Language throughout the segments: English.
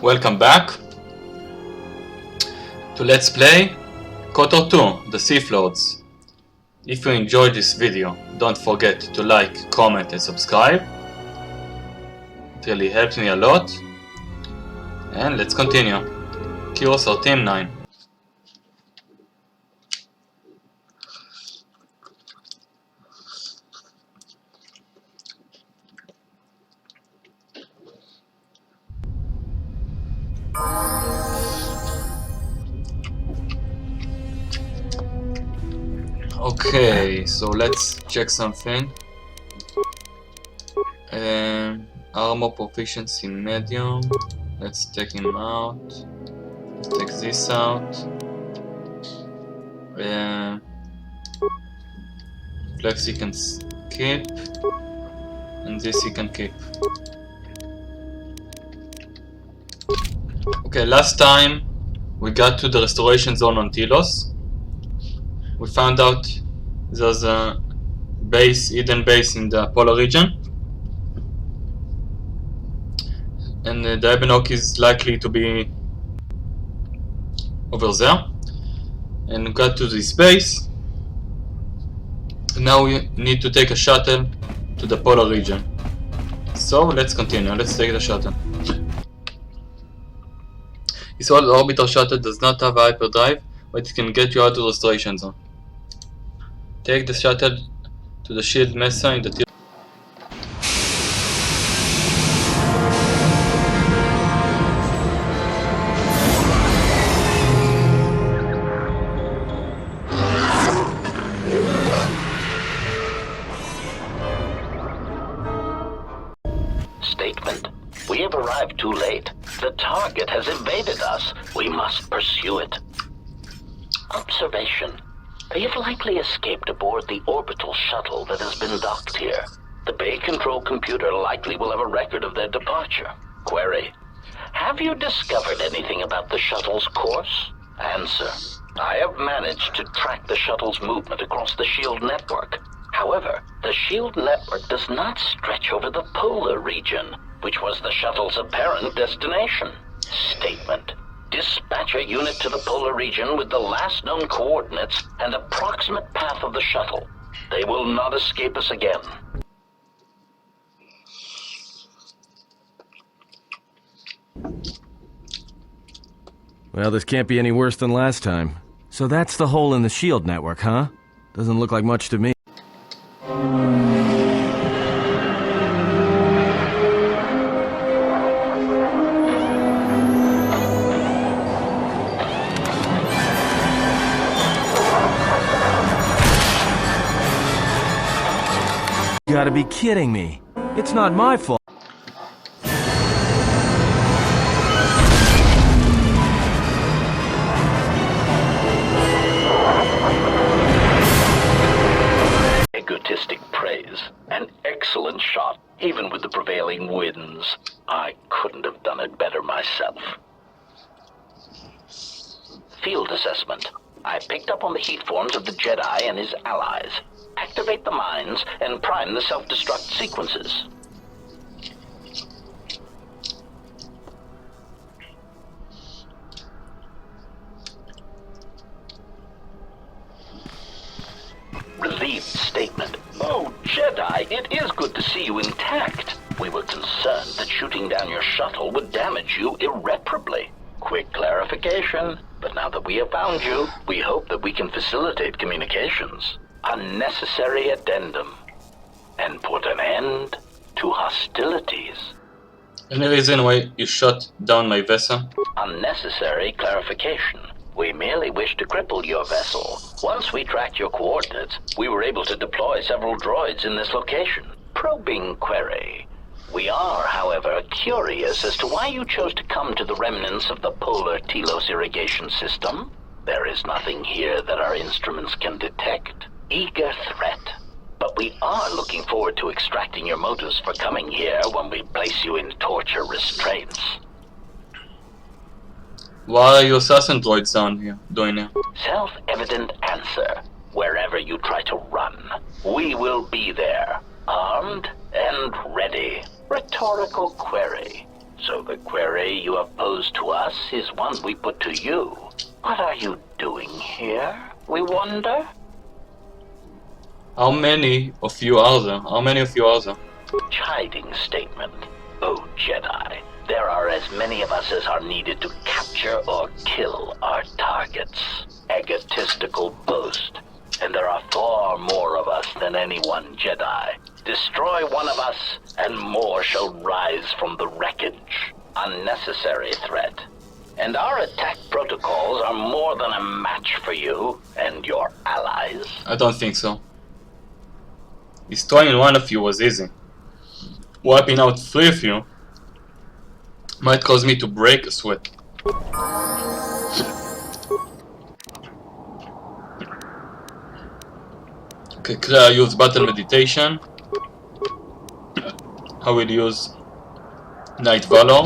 Welcome back to Let's Play KOTOR 2, the Sith Lords. If you enjoyed this video, don't forget to like, comment and subscribe. It really helps me a lot. And let's continue. Kiros or Team 9. Okay, so let's check something. Armor proficiency medium. Let's take him out. Take this out. Flex he can keep, and this he can keep. Okay, last time we got to the restoration zone on Tilos. We found out there's a base, hidden base in the polar region, and the Ebonok is likely to be over there. And we got to this base. Now we need to take a shuttle to the polar region. So let's continue. Let's take the shuttle. This old orbital shuttle does not have a hyperdrive, but it can get you out of the restoration zone. Take the shuttle to the shield mesa in the Tilos. Statement. We have arrived too late. The target has evaded us. We must pursue it. Observation. They have likely escaped aboard the orbital shuttle that has been docked here. The bay control computer likely will have a record of their departure. Query. Have you discovered anything about the shuttle's course? Answer. I have managed to track the shuttle's movement across the shield network. However, the shield network does not stretch over the polar region, which was the shuttle's apparent destination. Statement. Dispatch a unit to the polar region with the last known coordinates and approximate path of the shuttle. They will not escape us again. Well, this can't be any worse than last time. So that's the hole in the shield network, huh? Doesn't look like much to me. You gotta be kidding me. It's not my fault. Egotistic praise. An excellent shot, even with the prevailing winds. I couldn't have done it better myself. Field assessment. I picked up on the heat forms of the Jedi and his allies. Activate the mines and prime the self-destruct sequences. Relieved statement. Oh, Jedi, it is good to see you intact. We were concerned that shooting down your shuttle would damage you irreparably. Quick clarification, but now that we have found you, we hope that we can facilitate communications. Unnecessary addendum, and put an end to hostilities. Any reason why you shot down my vessel? Unnecessary clarification. We merely wish to cripple your vessel. Once we tracked your coordinates, we were able to deploy several droids in this location. Probing query. We are, however, curious as to why you chose to come to the remnants of the polar Tilos irrigation system. There is nothing here that our instruments can detect. Eager threat. But we are looking forward to extracting your motives for coming here when we place you in torture restraints. What are your assassin droids doing here? Self-evident answer. Wherever you try to run, we will be there, armed and ready. Rhetorical query. So the query you have posed to us is one we put to you. What are you doing here, we wonder? How many of you are there? How many of you are there? Chiding statement. Oh, Jedi, there are as many of us as are needed to capture or kill our targets. Egotistical boast. And there are far more of us than any one Jedi. Destroy one of us, and more shall rise from the wreckage. Unnecessary threat. And our attack protocols are more than a match for you and your allies. I don't think so. Destroying one of you was easy. Wiping out 3 of you might cause me to break a sweat. Okay, Claire use battle meditation. I will use Night Valor.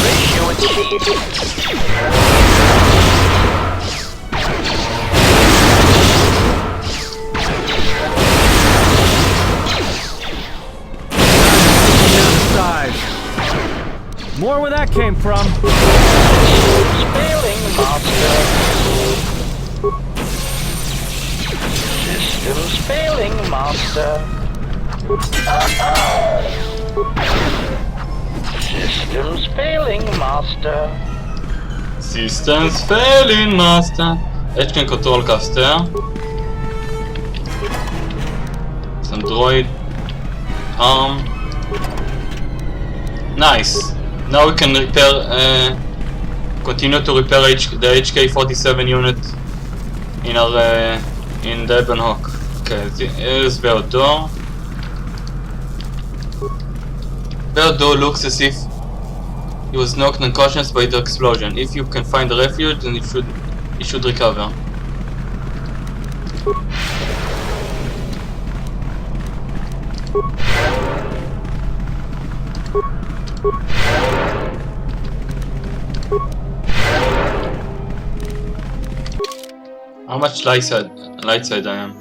Ratio achieved. More where that came from. Failing, Master. Systems failing, Master. Systems failing, Master. Systems failing, Master. Edge control caster. Some droid. Nice. Now we can repair, continue to repair the HK-47 unit in our, in the Ebon Hawk. Okay, here's Beodor. Beodor looks as if he was knocked unconscious by the explosion. If you can find a refuge, then he should recover. How much light side I am?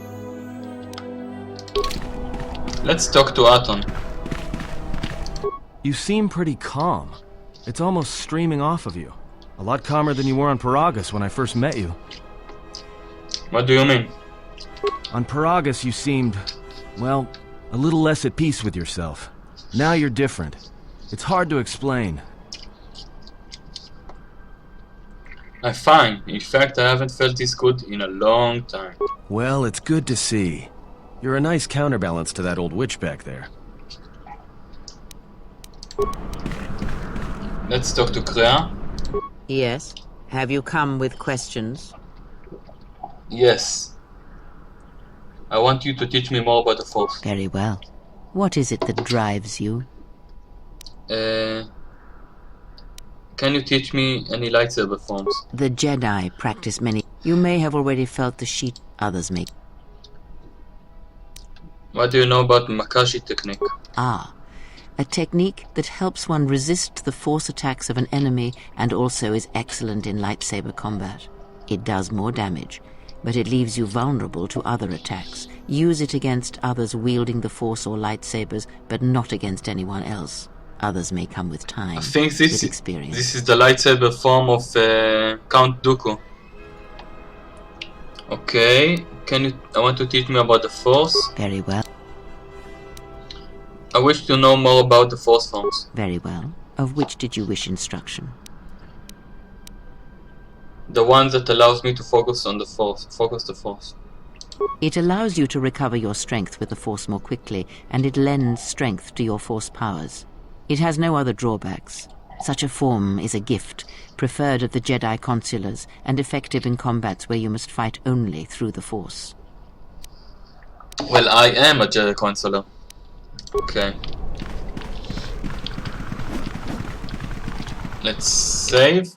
Let's talk to Aton. You seem pretty calm. It's almost streaming off of you. A lot calmer than you were on Paragus when I first met you. What do you mean? On Paragus you seemed, well, a little less at peace with yourself. Now you're different. It's hard to explain. I'm fine. In fact, I haven't felt this good in a long time. Well, it's good to see. You're a nice counterbalance to that old witch back there. Let's talk to Krea. Yes? Have you come with questions? Yes. I want you to teach me more about the Force. Very well. What is it that drives you? Can you teach me any lightsaber forms? The Jedi practice many. You may have already felt the sheet others make. What do you know about Makashi technique? Ah, a technique that helps one resist the force attacks of an enemy and also is excellent in lightsaber combat. It does more damage, but it leaves you vulnerable to other attacks. Use it against others wielding the force or lightsabers, but not against anyone else. Others may come with time, I think with experience. this is the lightsaber form of Count Dooku. Okay, I want to teach me about the Force. Very well. I wish to know more about the Force forms. Very well. Of which did you wish instruction? The one that allows me to focus on the Force. It allows you to recover your strength with the Force more quickly, and it lends strength to your Force powers. It has no other drawbacks. Such a form is a gift, preferred of the Jedi consulars, and effective in combats where you must fight only through the Force. Well, I am a Jedi consular. Okay. Let's save.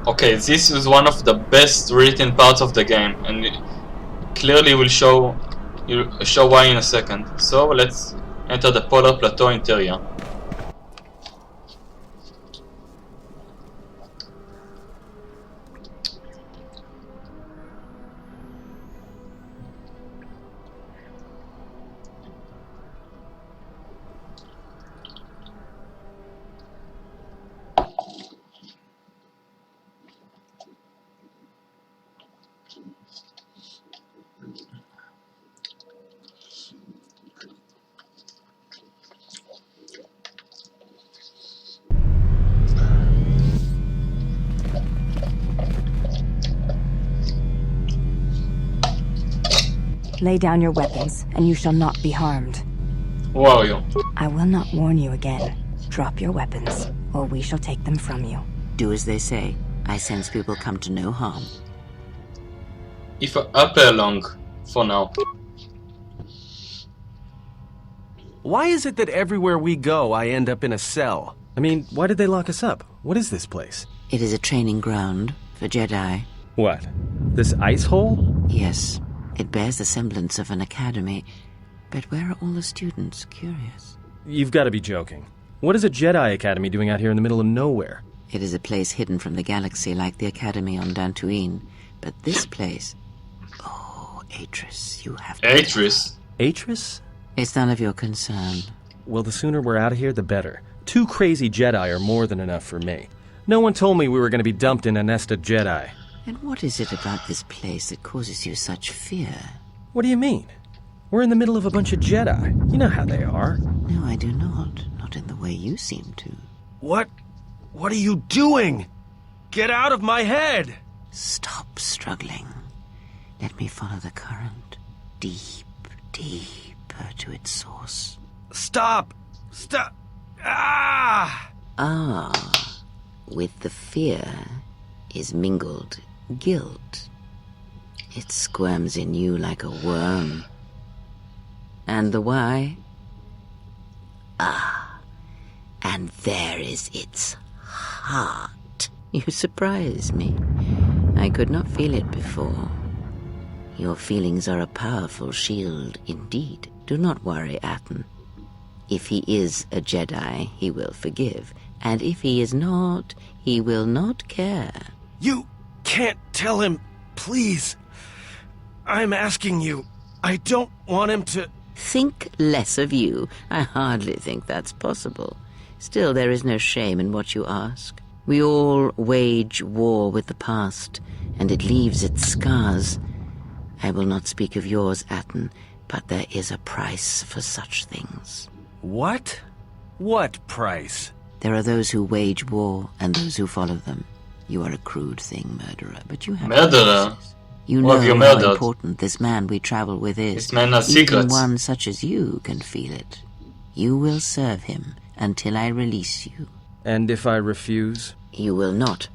Okay, this is one of the best written parts of the game, and it clearly will show why in a second. So let's enter the Polar Plateau interior. Lay down your weapons, and you shall not be harmed. Who are you? I will not warn you again. Drop your weapons, or we shall take them from you. Do as they say. I sense we will come to no harm. If I play along, for now. Why is it that everywhere we go, I end up in a cell? I mean, why did they lock us up? What is this place? It is a training ground for Jedi. What? This ice hole? Yes, it bears the semblance of an academy. But where are all the students? Curious. You've got to be joking. What is a Jedi Academy doing out here in the middle of nowhere? It is a place hidden from the galaxy like the academy on Dantooine. But this place... Oh, Atris, you have to... Atris? Atris? It's none of your concern. Well, the sooner we're out of here, the better. 2 crazy Jedi are more than enough for me. No one told me we were going to be dumped in a nest of Jedi. And what is it about this place that causes you such fear? What do you mean? We're in the middle of a bunch of Jedi. You know how they are. No, I do not. Not in the way you seem to. What are you doing? Get out of my head! Stop struggling. Let me follow the current. Deep, deeper to its source. Stop! Stop! Ah! Ah, with the fear is mingled guilt. It squirms in you like a worm. And the why? Ah, and there is its heart. You surprise me. I could not feel it before. Your feelings are a powerful shield indeed. Do not worry, Atten. If he is a Jedi, he will forgive. And if he is not, he will not care. You can't tell him, please. I'm asking you. I don't want him to... Think less of you. I hardly think that's possible. Still, there is no shame in what you ask. We all wage war with the past, and it leaves its scars. I will not speak of yours, Atten, but there is a price for such things. What? What price? There are those who wage war and those who follow them. You are a crude thing, murderer, but you have... Murderer? You Who know have you how murdered? important this man we travel with is. This man has Even secrets. one such as you can feel it. You will serve him until I release you. And if I refuse? You will not.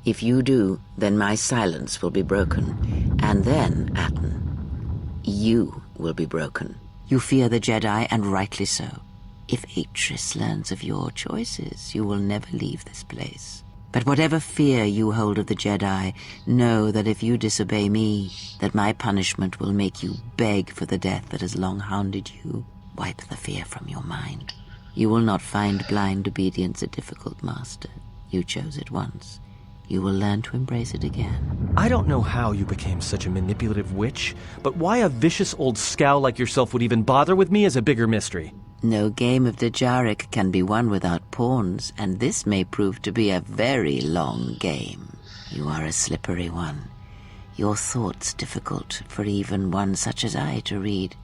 If you do, then my silence will be broken. And then, Atten, you will be broken. You fear the Jedi, and rightly so. If Atris learns of your choices, you will never leave this place. But whatever fear you hold of the Jedi, know that if you disobey me, that my punishment will make you beg for the death that has long hounded you. Wipe the fear from your mind. You will not find blind obedience a difficult master. You chose it once. You will learn to embrace it again. I don't know how you became such a manipulative witch, but why a vicious old scow like yourself would even bother with me is a bigger mystery. No game of Djarik can be won without pawns, and this may prove to be a very long game. You are a slippery one. Your thoughts difficult for even one such as I to read.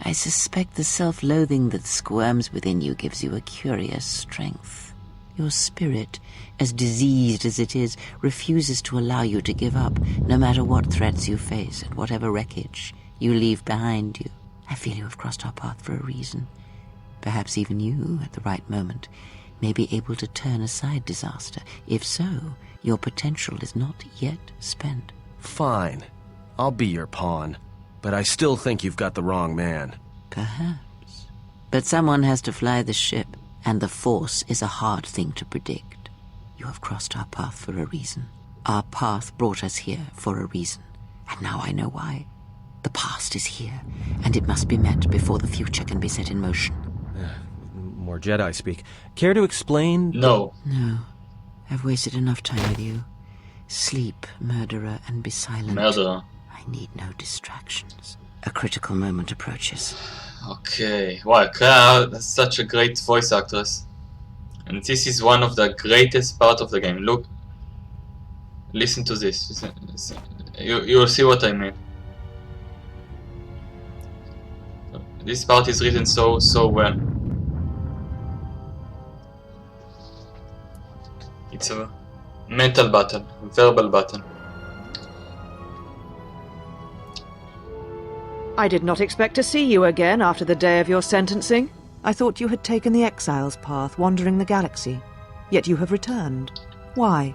I suspect the self-loathing that squirms within you gives you a curious strength. Your spirit, as diseased as it is, refuses to allow you to give up, no matter what threats you face and whatever wreckage you leave behind you. I feel you have crossed our path for a reason. Perhaps even you, at the right moment, may be able to turn aside disaster. If so, your potential is not yet spent. Fine. I'll be your pawn. But I still think you've got the wrong man. Perhaps. But someone has to fly the ship, and the Force is a hard thing to predict. You have crossed our path for a reason. Our path brought us here for a reason. And now I know why. The past is here, and it must be met before the future can be set in motion. More Jedi speak. Care to explain? No. No. I've wasted enough time with you. Sleep, murderer, and be silent. Murderer. I need no distractions. A critical moment approaches. Okay. Wow, Clara is such a great voice actress. And this is one of the greatest part of the game. Look. Listen to this. You'll see what I mean. This part is written so well. It's a mental battle, verbal battle. I did not expect to see you again after the day of your sentencing. I thought you had taken the exile's path, wandering the galaxy. Yet you have returned. Why?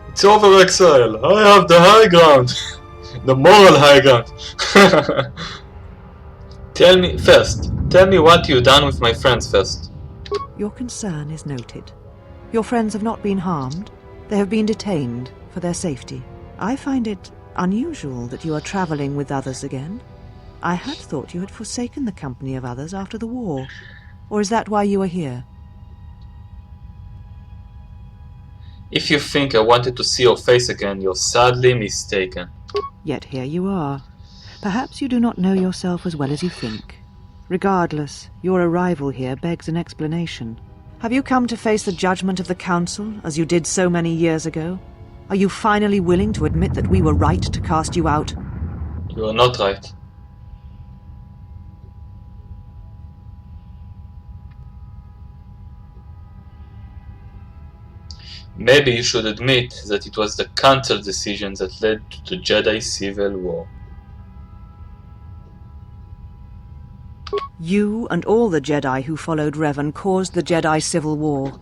It's over, exile. I have the high ground. The moral high ground. Tell me what you've done with my friends first. Your concern is noted. Your friends have not been harmed. They have been detained for their safety. I find it unusual that you are traveling with others again. I had thought you had forsaken the company of others after the war. Or is that why you are here? If you think I wanted to see your face again, you're sadly mistaken. Yet here you are. Perhaps you do not know yourself as well as you think. Regardless, your arrival here begs an explanation. Have you come to face the judgment of the Council, as you did so many years ago? Are you finally willing to admit that we were right to cast you out? You are not right. Maybe you should admit that it was the Council's decision that led to the Jedi Civil War. You and all the Jedi who followed Revan caused the Jedi Civil War.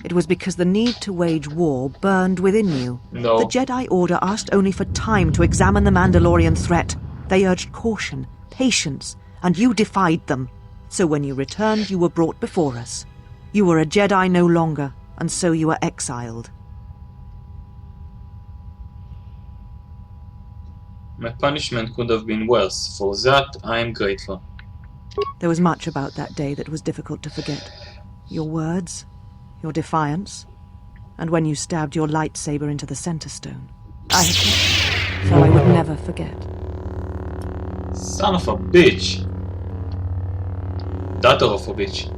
It was because the need to wage war burned within you. No. The Jedi Order asked only for time to examine the Mandalorian threat. They urged caution, patience, and you defied them. So when you returned, you were brought before us. You were a Jedi no longer, and so you were exiled. My punishment could have been worse. For that, I am grateful. There was much about that day that was difficult to forget. Your words, your defiance, and when you stabbed your lightsaber into the center stone. I have kept it, so I would never forget. Son of a bitch. Daughter of a bitch.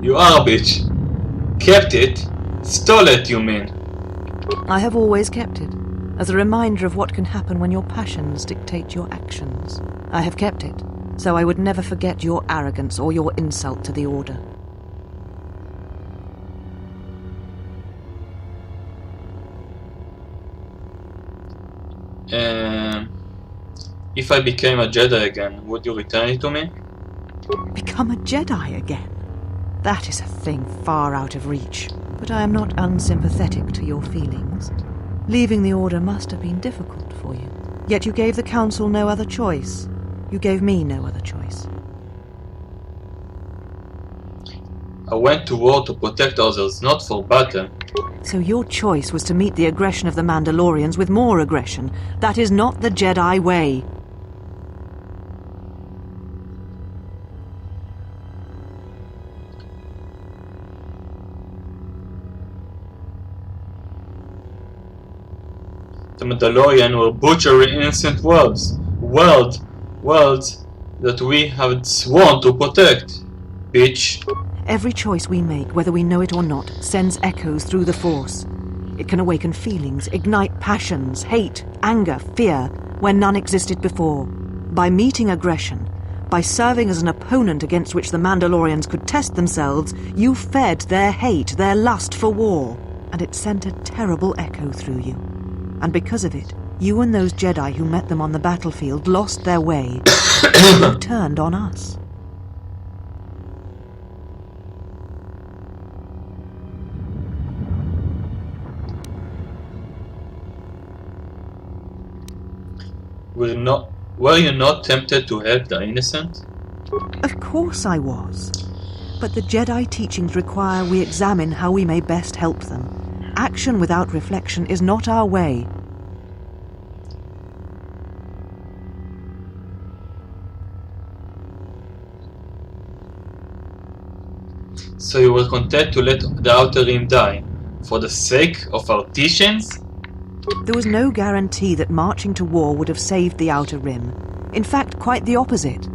You are a bitch. Kept it? Stole it, you mean? I have always kept it, as a reminder of what can happen when your passions dictate your actions. I have kept it, so I would never forget your arrogance or your insult to the Order. If I became a Jedi again, would you return it to me? Become a Jedi again? That is a thing far out of reach. But I am not unsympathetic to your feelings. Leaving the Order must have been difficult for you. Yet you gave the Council no other choice. You gave me no other choice. I went to war to protect others, not for battle. So your choice was to meet the aggression of the Mandalorians with more aggression. That is not the Jedi way. The Mandalorian were butchering innocent worlds that we had sworn to protect. Bitch. Every choice we make, whether we know it or not, sends echoes through the Force. It can awaken feelings, ignite passions, hate, anger, fear, where none existed before. By meeting aggression, by serving as an opponent against which the Mandalorians could test themselves, you fed their hate, their lust for war, and it sent a terrible echo through you. And because of it, you and those Jedi who met them on the battlefield lost their way and turned on us. Were you not tempted to help the innocent? Of course I was. But the Jedi teachings require we examine how we may best help them. Action without reflection is not our way. So you were content to let the Outer Rim die, for the sake of our teachings? There was no guarantee that marching to war would have saved the Outer Rim. In fact, quite the opposite.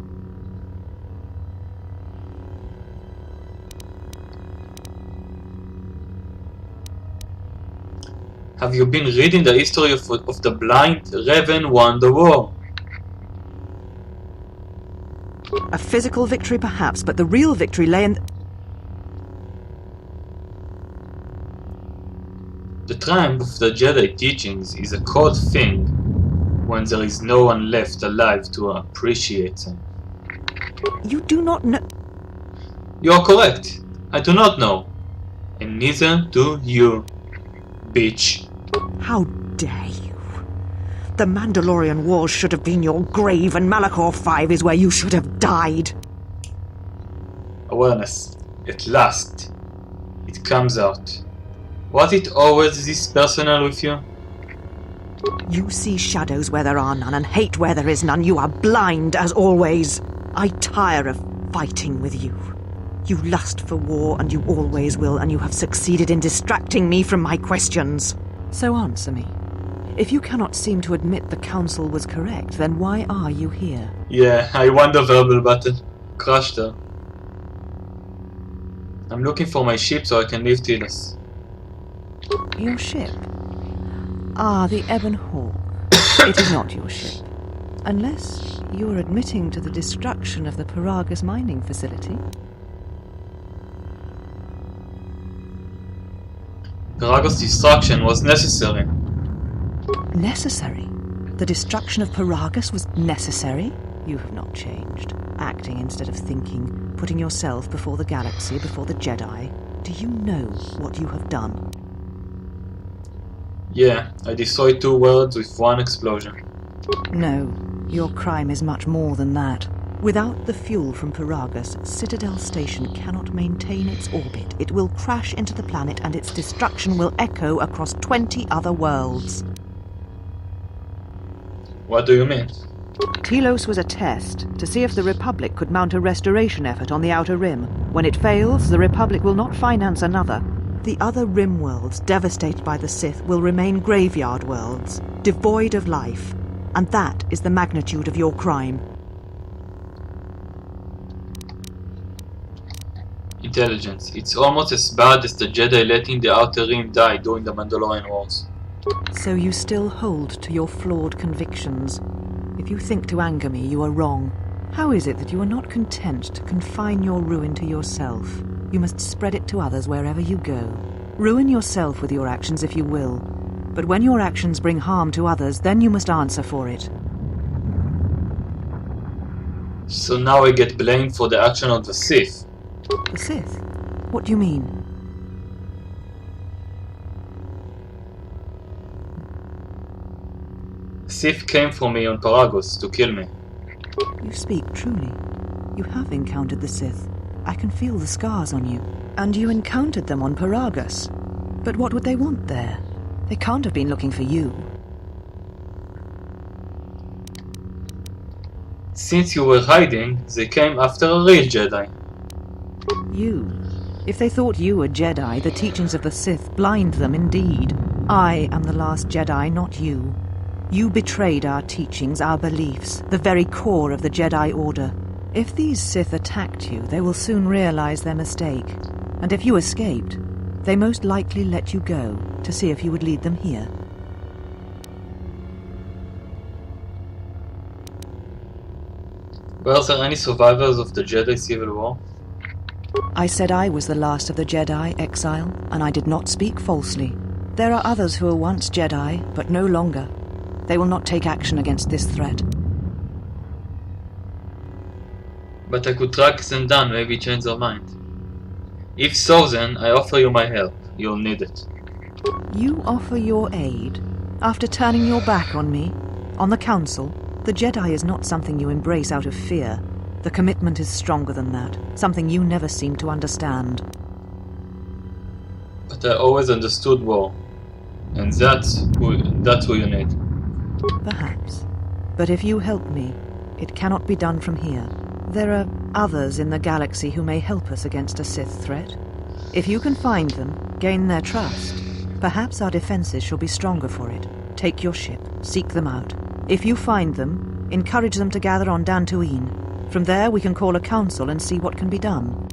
Have you been reading the history of the blind? Revan won the war. A physical victory perhaps, but the real victory lay in... The triumph of the Jedi teachings is a cold thing when there is no one left alive to appreciate them. You do not know. You are correct. I do not know. And neither do you, bitch. How dare you? The Mandalorian Wars should have been your grave, and Malachor 5 is where you should have died. Awareness. At last. It comes out. Was it always this personal with you? You see shadows where there are none, and hate where there is none. You are blind, as always. I tire of fighting with you. You lust for war, and you always will, and you have succeeded in distracting me from my questions. So answer me. If you cannot seem to admit the Council was correct, then why are you here? Yeah, I won the verbal battle. Crushed her. I'm looking for my ship so I can leave Tilos. Your ship? Ah, the Ebon Hawk. It is not your ship. Unless you're admitting to the destruction of the Paragus mining facility. Paragus' destruction was necessary. Necessary? The destruction of Paragus was necessary? You have not changed. Acting instead of thinking, putting yourself before the galaxy, before the Jedi. Do you know what you have done? Yeah, I destroyed 2 worlds with 1 explosion. No, your crime is much more than that. Without the fuel from Paragus, Citadel Station cannot maintain its orbit. It will crash into the planet and its destruction will echo across 20 other worlds. What do you mean? Tilos was a test to see if the Republic could mount a restoration effort on the Outer Rim. When it fails, the Republic will not finance another. The other Rim worlds, devastated by the Sith, will remain graveyard worlds, devoid of life. And that is the magnitude of your crime. Intelligence. It's almost as bad as the Jedi letting the Outer Rim die during the Mandalorian Wars. So you still hold to your flawed convictions. If you think to anger me, you are wrong. How is it that you are not content to confine your ruin to yourself? You must spread it to others wherever you go. Ruin yourself with your actions if you will. But when your actions bring harm to others, then you must answer for it. So now I get blamed for the action of the Sith. The Sith? What do you mean? Sith came for me on Paragus to kill me. You speak truly. You have encountered the Sith. I can feel the scars on you. And you encountered them on Paragus. But what would they want there? They can't have been looking for you. Since you were hiding, they came after a real Jedi. You. If they thought you were Jedi, the teachings of the Sith blind them indeed. I am the last Jedi, not you. You betrayed our teachings, our beliefs, the very core of the Jedi Order. If these Sith attacked you, they will soon realize their mistake. And if you escaped, they most likely let you go to see if you would lead them here. Were there any survivors of the Jedi Civil War? I said I was the last of the Jedi, Exile, and I did not speak falsely. There are others who were once Jedi, but no longer. They will not take action against this threat. But I could track them down, maybe change their mind. If so, then I offer you my help. You'll need it. You offer your aid? After turning your back on me? On the Council? The Jedi is not something you embrace out of fear. The commitment is stronger than that, something you never seem to understand. But I always understood war. And that's who you need. Perhaps. But if you help me, it cannot be done from here. There are others in the galaxy who may help us against a Sith threat. If you can find them, gain their trust, perhaps our defenses shall be stronger for it. Take your ship, seek them out. If you find them, encourage them to gather on Dantooine. From there we can call a council and see what can be done.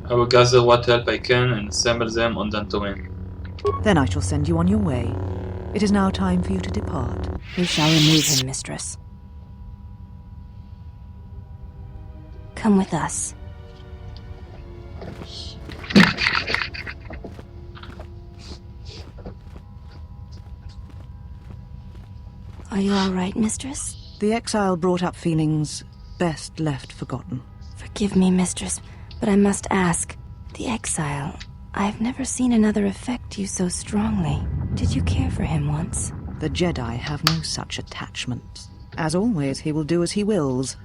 I will gather what help I can and assemble them on Dantooine. Then I shall send you on your way. It is now time for you to depart. We shall remove him, mistress. Come with us. Are you all right, mistress? The exile brought up feelings best left forgotten. Forgive me, mistress, but I must ask. The exile, I've never seen another affect you so strongly. Did you care for him once? The Jedi have no such attachments. As always, he will do as he wills.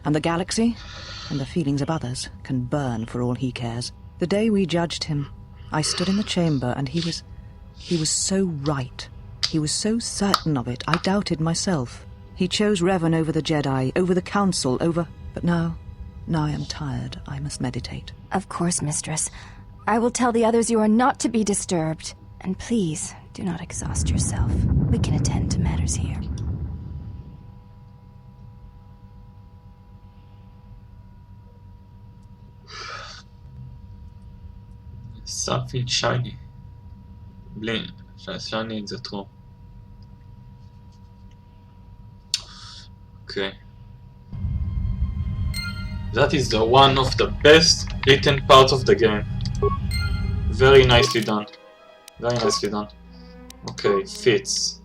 And the galaxy, and the feelings of others, can burn for all he cares. The day we judged him, I stood in the chamber and he was so right. He was so certain of it, I doubted myself. He chose Revan over the Jedi, over the Council, over... But now I am tired. I must meditate. Of course, mistress. I will tell the others you are not to be disturbed. And please, do not exhaust yourself. We can attend to matters here. Something shiny. Blink. Shiny in the room. Okay. That is the one of the best written parts of the game. Very nicely done. Very nicely done. Okay, fits.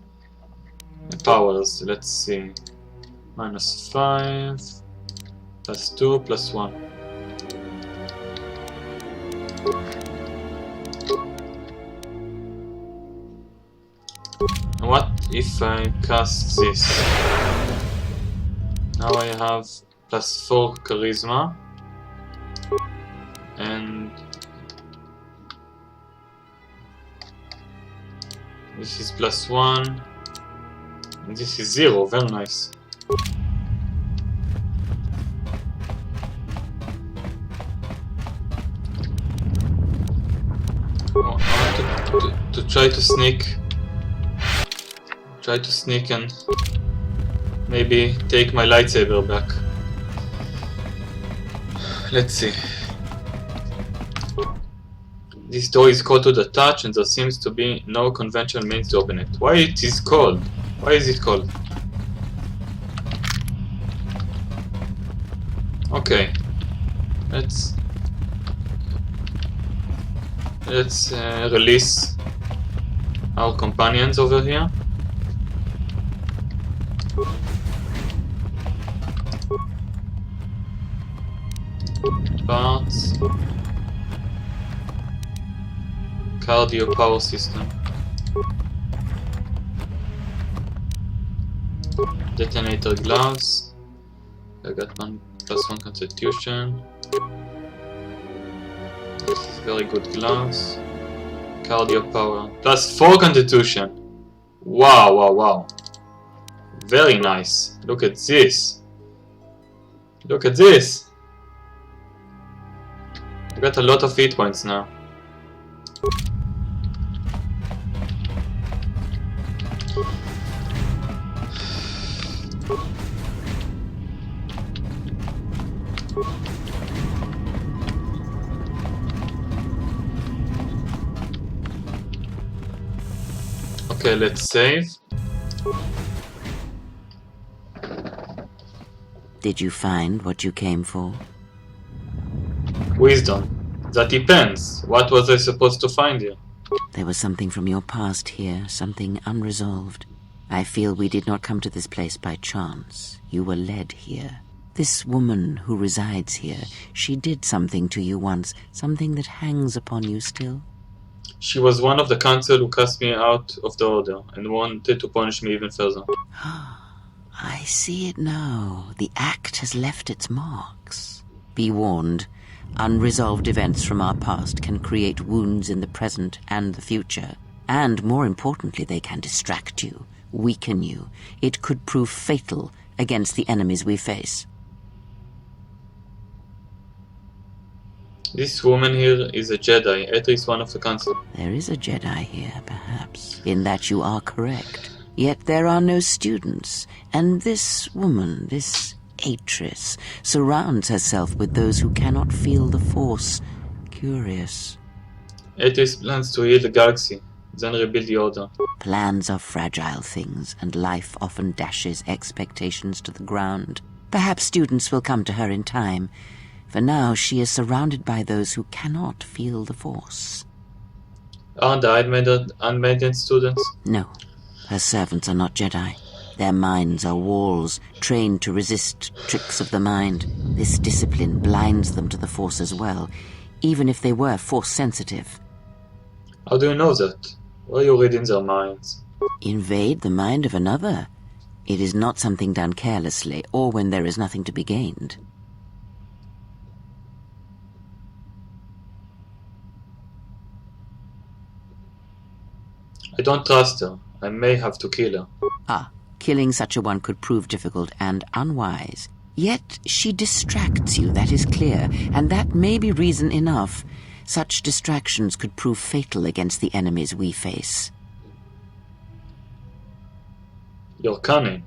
Powers, let's see. -5, +2, +1. What if I cast this? Now I have +4 charisma and this is +1 and this is 0. Very nice. Oh, I want to try to sneak. Try to sneak and maybe take my lightsaber back. Let's see. This door is cold to the touch and there seems to be no conventional means to open it. Why it is cold? Why is it cold? Okay. Let's release our companions over here. Parts. Cardio power system. Detonator gloves. I got +1 constitution. This is very good gloves. Cardio power. +4 constitution. Wow, wow, wow. Very nice. Look at this. Look at this. I got a lot of hit points now. Okay, let's save. Did you find what you came for? Wisdom. That depends. What was I supposed to find here? There was something from your past here, something unresolved. I feel we did not come to this place by chance. You were led here. This woman who resides here, she did something to you once, something that hangs upon you still. She was one of the council who cast me out of the order and wanted to punish me even further. I see it now. The act has left its marks. Be warned. Unresolved events from our past can create wounds in the present and the future. And more importantly, they can distract you, weaken you. It could prove fatal against the enemies we face. This woman here is a Jedi. Atris, one of the council. There is a Jedi here, perhaps, in that you are correct. Yet there are no students, and this woman, this Atris, surrounds herself with those who cannot feel the Force. Curious. Atris plans to heal the galaxy, then rebuild the order. Plans are fragile things, and life often dashes expectations to the ground. Perhaps students will come to her in time. For now, she is surrounded by those who cannot feel the Force. Aren't the handmaiden students? No, her servants are not Jedi. Their minds are walls, trained to resist tricks of the mind. This discipline blinds them to the Force as well, even if they were Force-sensitive. How do you know that? Where are you reading their minds? Invade the mind of another? It is not something done carelessly, or when there is nothing to be gained. I don't trust her. I may have to kill her. Ah, killing such a one could prove difficult and unwise. Yet she distracts you, that is clear, and that may be reason enough. Such distractions could prove fatal against the enemies we face. You're cunning.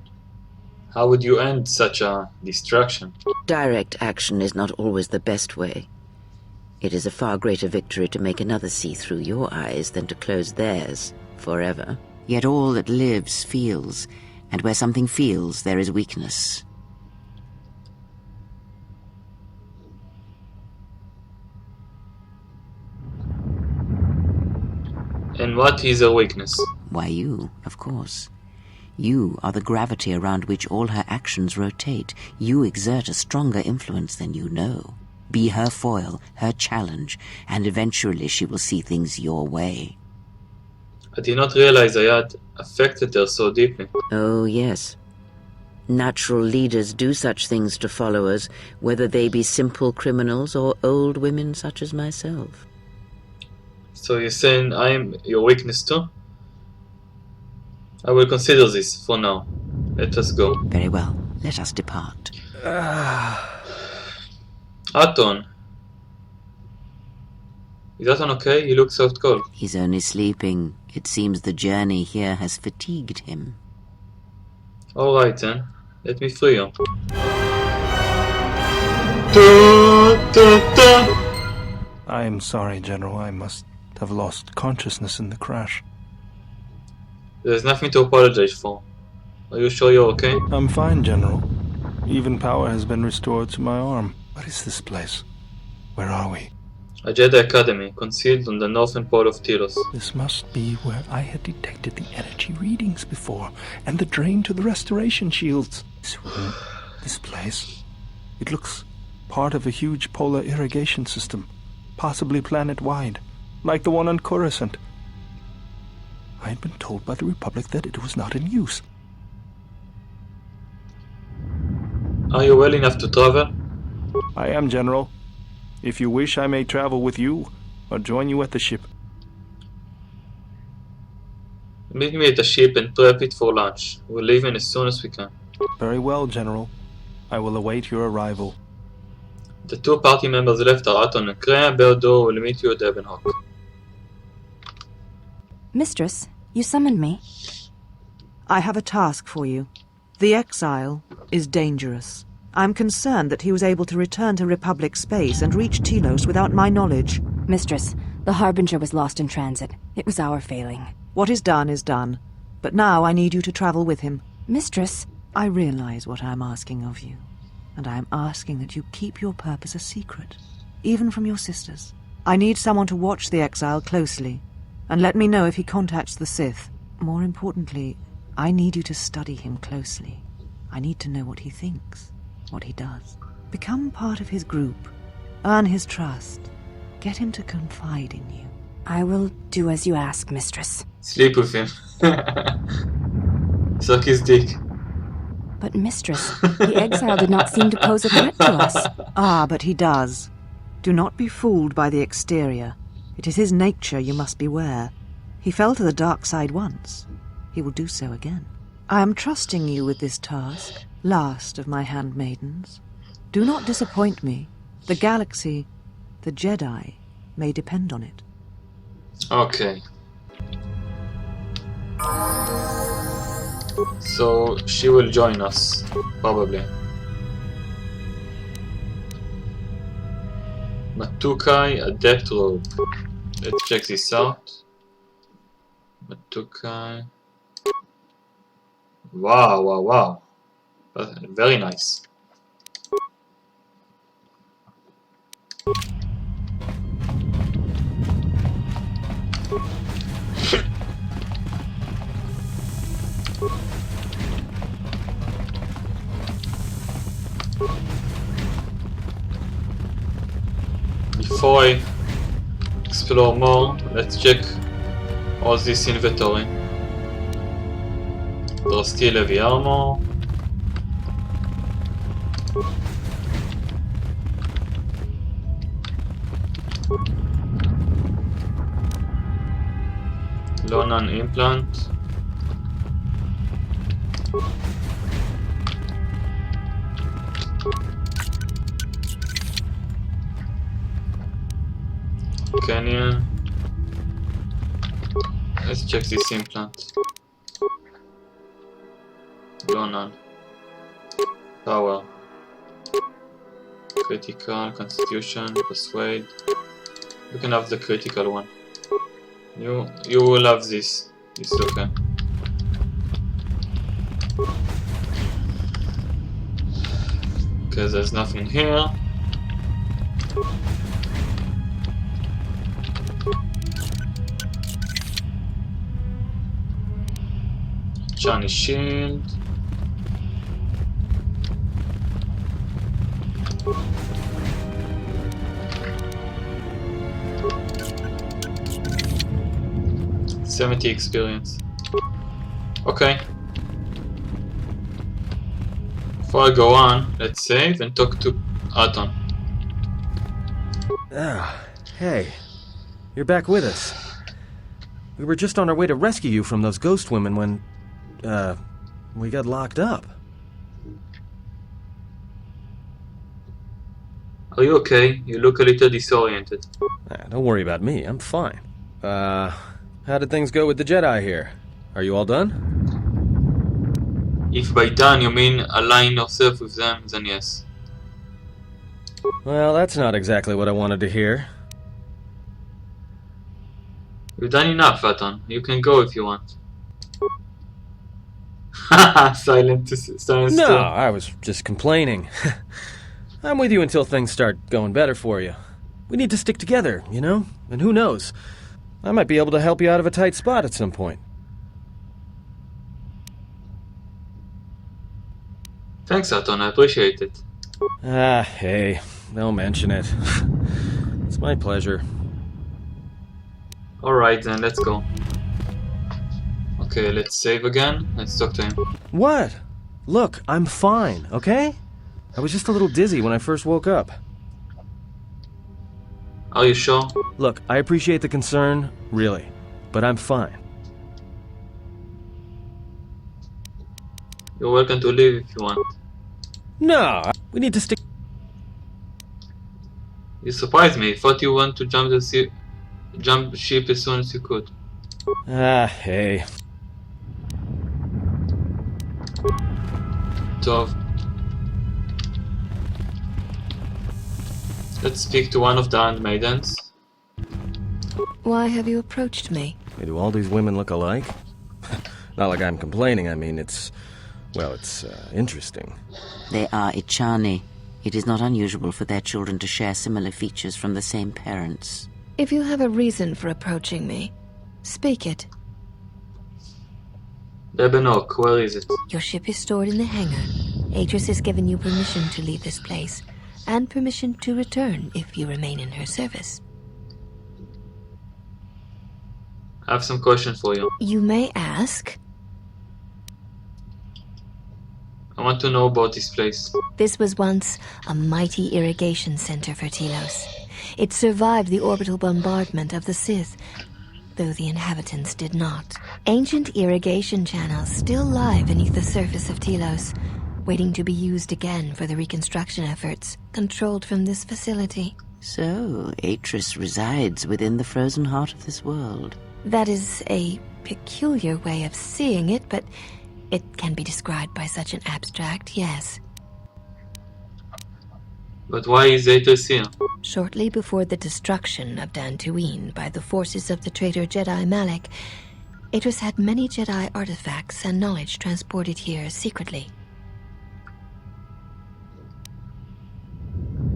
How would you end such a distraction? Direct action is not always the best way. It is a far greater victory to make another see through your eyes than to close theirs forever. Yet all that lives feels, and where something feels, there is weakness. And what is her weakness? Why, you, of course. You are the gravity around which all her actions rotate. You exert a stronger influence than you know. Be her foil, her challenge, and eventually she will see things your way. I did not realize I had affected her so deeply. Oh, yes. Natural leaders do such things to followers, whether they be simple criminals or old women such as myself. So you're saying I'm your weakness too? I will consider this for now. Let us go. Very well. Let us depart. Aton. Is Aton okay? He looks out cold. He's only sleeping. It seems the journey here has fatigued him. Alright then. Let me free you. I am sorry, General. I must have lost consciousness in the crash. There's nothing to apologize for. Are you sure you're okay? I'm fine, General. Even power has been restored to my arm. What is this place? Where are we? A Jedi Academy, concealed on the northern pole of Tilos. This must be where I had detected the energy readings before, and the drain to the restoration shields. This place. It looks part of a huge polar irrigation system, possibly planet-wide, like the one on Coruscant. I had been told by the Republic that it was not in use. Are you well enough to travel? I am, General. If you wish, I may travel with you, or join you at the ship. Meet me at the ship and prep it for lunch. We're leaving as soon as we can. Very well, General. I will await your arrival. The two party members left are Aton and Kreia. Beardor will meet you at Ebonhawk. Mistress, you summoned me. I have a task for you. The exile is dangerous. I'm concerned that he was able to return to Republic space and reach Tilos without my knowledge. Mistress, the Harbinger was lost in transit. It was our failing. What is done, but now I need you to travel with him. Mistress, I realize what I'm asking of you, and I am asking that you keep your purpose a secret, even from your sisters. I need someone to watch the exile closely, and let me know if he contacts the Sith. More importantly, I need you to study him closely. I need to know what he thinks, what he does. Become part of his group, earn his trust, get him to confide in you. I will do as you ask, Mistress. Sleep with him. Suck his dick. But Mistress, the exile did not seem to pose a threat to us. Ah, but he does. Do not be fooled by the exterior. It is his nature you must beware. He fell to the dark side once. He will do so again. I am trusting you with this task, last of my handmaidens. Do not disappoint me. The galaxy, the Jedi, may depend on it. Okay. So she will join us, probably. Matukai Adept Robe. Let's check this out. Matukai. Wow. Very nice. Before I explore more, let's check all this inventory. There's still heavy armor. Lonan implant. Canyon. Let's check this implant. Lonan. Power. Critical, Constitution, Persuade. You can have the critical one. You will have this. It's okay. Okay, there's nothing here. Johnny shield. $70 experience. Okay. Before I go on, let's save and talk to Aton. Ah, hey. You're back with us. We were just on our way to rescue you from those ghost women when, we got locked up. Are you okay? You look a little disoriented. Don't worry about me, I'm fine. How did things go with the Jedi here? Are you all done? If by done you mean align yourself with them, then yes. Well, that's not exactly what I wanted to hear. You've done enough, Aton. You can go if you want. Haha, silence. No, I was just complaining. I'm with you until things start going better for you. We need to stick together, you know? And who knows? I might be able to help you out of a tight spot at some point. Thanks, Aton. I appreciate it. Hey. Don't mention it. It's my pleasure. Alright then, let's go. Okay, let's save again. Let's talk to him. What? Look, I'm fine, okay? I was just a little dizzy when I first woke up. Are you sure? Look, I appreciate the concern, really, but I'm fine. You're welcome to leave if you want. No, we need to stick... You surprised me. I thought you want to jump ship as soon as you could. Hey. Tov. Let's speak to one of the handmaidens. Why have you approached me? Hey, do all these women look alike? Not like I'm complaining, I mean, it's interesting. They are Ichani. It is not unusual for their children to share similar features from the same parents. If you have a reason for approaching me, speak it. Bebenok, where is it? Your ship is stored in the hangar. Atris has given you permission to leave this place, and permission to return if you remain in her service. I have some questions for you. You may ask. I want to know about this place. This was once a mighty irrigation center for Tilos. It survived the orbital bombardment of the Sith, though the inhabitants did not. Ancient irrigation channels still lie beneath the surface of Tilos, waiting to be used again for the reconstruction efforts, controlled from this facility. So, Atris resides within the frozen heart of this world. That is a peculiar way of seeing it, but it can be described by such an abstract, yes. But why is Atris here? Shortly before the destruction of Dantooine by the forces of the traitor Jedi Malak, Atris had many Jedi artifacts and knowledge transported here secretly.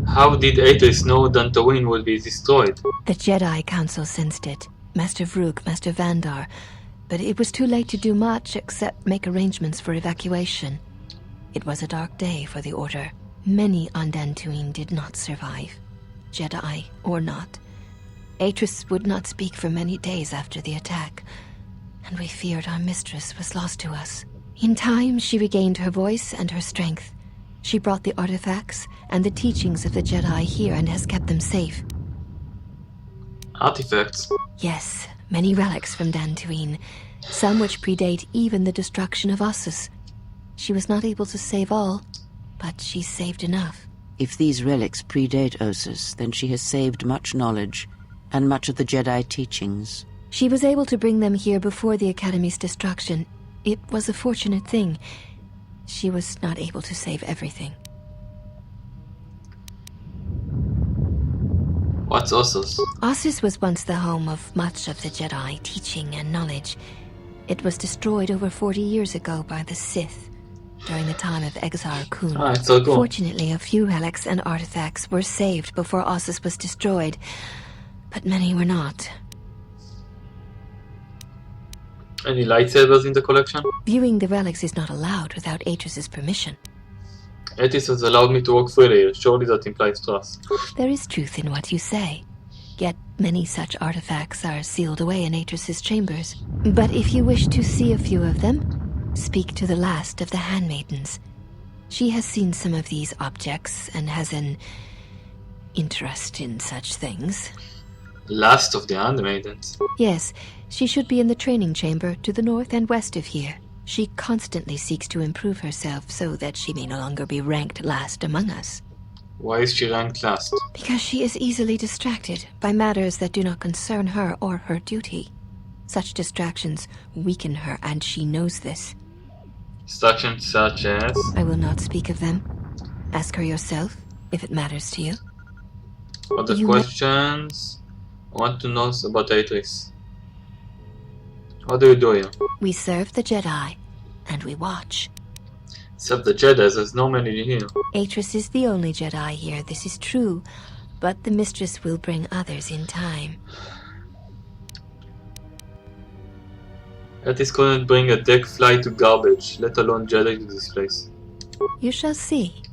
How did Atris know Dantooine will be destroyed? The Jedi Council sensed it. Master Vrook, Master Vandar, but it was too late to do much except make arrangements for evacuation. It was a dark day for the Order. Many on Dantooine did not survive. Jedi or not. Atris would not speak for many days after the attack, and we feared our mistress was lost to us. In time, she regained her voice and her strength. She brought the artifacts and the teachings of the Jedi here and has kept them safe. Artifacts? Yes, many relics from Dantooine, some which predate even the destruction of Ossus. She was not able to save all, but she saved enough. If these relics predate Ossus, then she has saved much knowledge, and much of the Jedi teachings. She was able to bring them here before the Academy's destruction. It was a fortunate thing. She was not able to save everything. What's Ossus? Ossus was once the home of much of the Jedi teaching and knowledge. It was destroyed over 40 years ago by the Sith, during the time of Exar Kun. Ah, it's so cool. Fortunately, a few relics and artifacts were saved before Ossus was destroyed, but many were not. Any lightsabers in the collection? Viewing the relics is not allowed without Atris's permission. Atris has allowed me to walk freely here. Surely that implies trust. There is truth in what you say. Yet many such artifacts are sealed away in Atris's chambers. But if you wish to see a few of them, speak to the last of the handmaidens. She has seen some of these objects and has an interest in such things. Last of the handmaidens. Yes, she should be in the training chamber to the north and west of here. She constantly seeks to improve herself so that she may no longer be ranked last among us. Why is she ranked last? Because she is easily distracted by matters that do not concern her or her duty. Such distractions weaken her, and she knows this. Distractions such as... I will not speak of them. Ask her yourself, if it matters to you. Other You questions? I want to know about Atris. What do you do here? We serve the Jedi, and we watch. Except the Jedi, there's no many here. Atris is the only Jedi here, this is true, but the mistress will bring others in time. Atris couldn't bring a deck fly to garbage, let alone Jedi to this place. You shall see.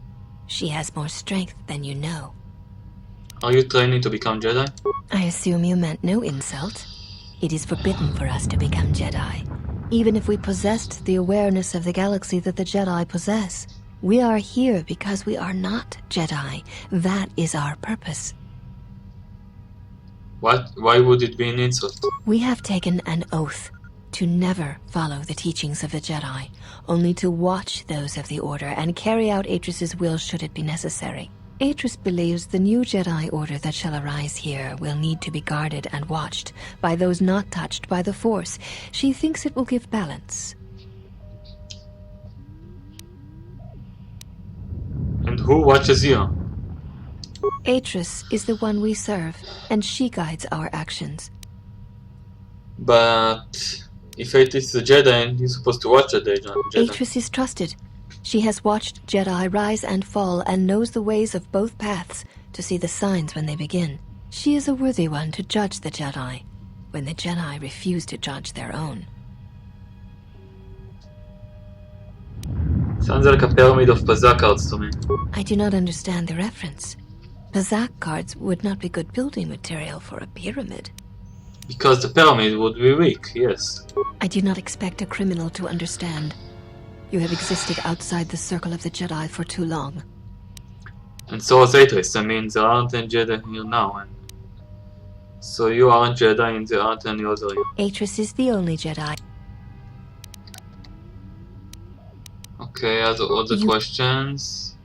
She has more strength than you know. Are you training to become Jedi? I assume you meant no insult. It is forbidden for us to become Jedi. Even if we possessed the awareness of the galaxy that the Jedi possess, we are here because we are not Jedi. That is our purpose. What? Why would it be an insult? We have taken an oath to never follow the teachings of the Jedi, only to watch those of the Order and carry out Atris's will should it be necessary. Atris believes the new Jedi Order that shall arise here will need to be guarded and watched by those not touched by the Force. She thinks it will give balance. And who watches you? Atris is the one we serve, and she guides our actions. But... if Atris is a Jedi and he's supposed to watch a Jedi. Atris is trusted. She has watched Jedi rise and fall and knows the ways of both paths to see the signs when they begin. She is a worthy one to judge the Jedi, when the Jedi refuse to judge their own. Sounds like a pyramid of Pazak cards to me. I do not understand the reference. Pazak cards would not be good building material for a pyramid. Because the pyramid would be weak, yes. I do not expect a criminal to understand. You have existed outside the circle of the Jedi for too long. And so is Atris. I mean, there aren't any Jedi here now. And so you aren't Jedi and there aren't any other here. Atris is the only Jedi. Okay, other questions?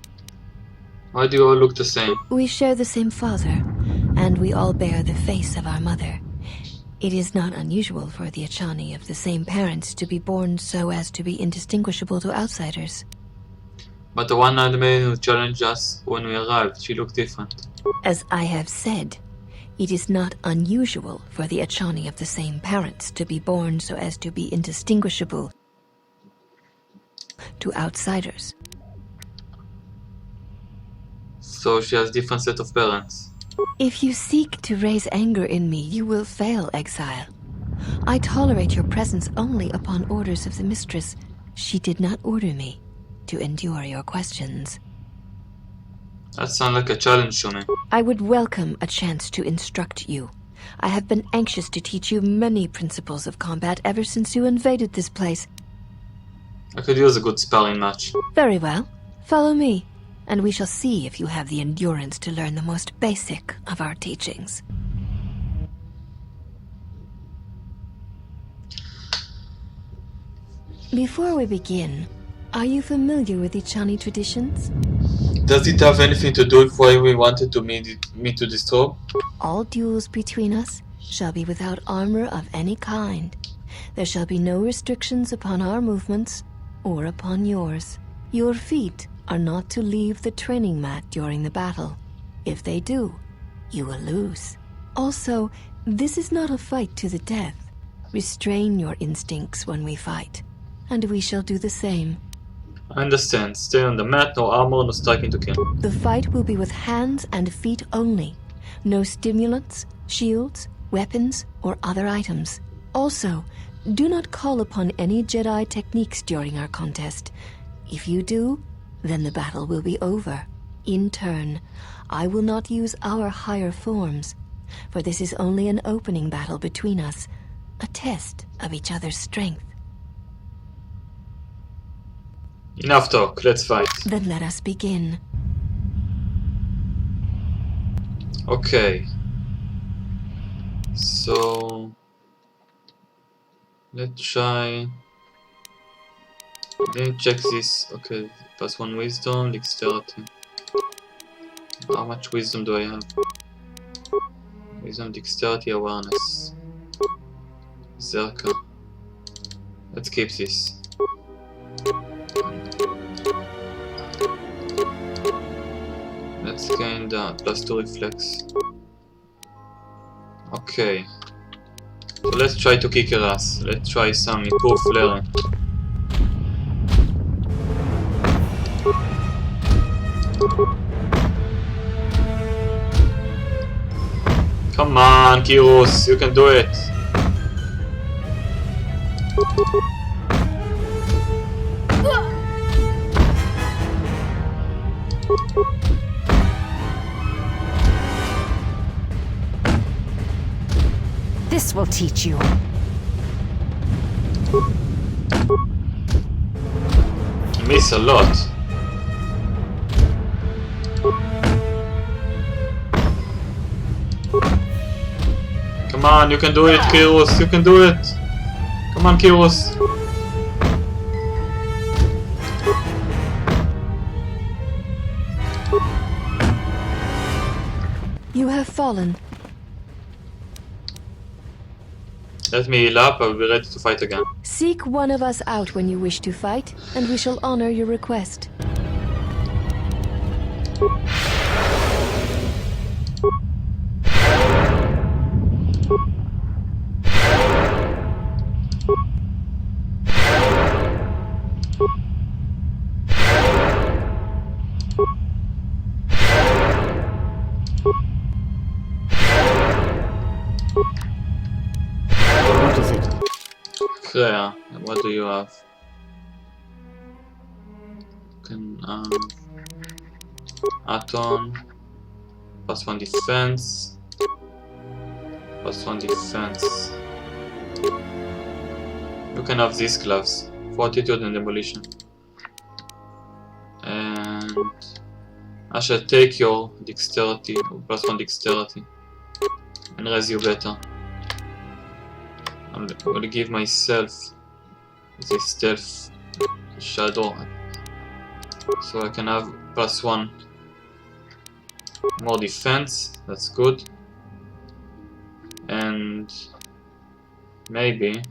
Why do you all look the same? We share the same father, and we all bear the face of our mother. It is not unusual for the Achani of the same parents to be born so as to be indistinguishable to outsiders. But the one handmaiden who challenged us when we arrived, she looked different. As I have said, it is not unusual for the Achani of the same parents to be born so as to be indistinguishable to outsiders. So she has different set of parents. If you seek to raise anger in me, you will fail, Exile. I tolerate your presence only upon orders of the mistress. She did not order me to endure your questions. That sounds like a challenge to me. I would welcome a chance to instruct you. I have been anxious to teach you many principles of combat ever since you invaded this place. I could use a good sparring match. Very well. Follow me, and we shall see if you have the endurance to learn the most basic of our teachings. Before we begin, are you familiar with the Chani traditions? Does it have anything to do with why we wanted to meet to destroy? All duels between us shall be without armor of any kind. There shall be no restrictions upon our movements or upon yours. Your feet are not to leave the training mat during the battle. If they do, you will lose. Also, this is not a fight to the death. Restrain your instincts when we fight, and we shall do the same. I understand. Stay on the mat, no armor, no striking to kill. The fight will be with hands and feet only. No stimulants, shields, weapons, or other items. Also, do not call upon any Jedi techniques during our contest. If you do, then the battle will be over. In turn, I will not use our higher forms, for this is only an opening battle between us, a test of each other's strength. Enough talk, let's fight. Then let us begin. Okay. So let's try. Didn't check this. Okay, +1 wisdom, dexterity. How much wisdom do I have? Wisdom, dexterity, awareness. Zerka. Let's keep this. Let's gain the +2 reflex. Okay. So let's try to kick her ass. Let's try some improved flaring. Come on, Kyros, you can do it. This will teach you. You miss a lot. Come on, you can do it, Kyros, you can do it. Come on, Kyros. You have fallen. Let me heal up, I will be ready to fight again. Seek one of us out when you wish to fight, and we shall honor your request. What is it? Freya, what do you have? Can Aton, +1 defense, +1 defense. You can have these gloves, fortitude and demolition. And I shall take your dexterity, +1 dexterity, and raise you better. I'm gonna give myself this stealth shadow so I can have +1 more defense. That's good. And maybe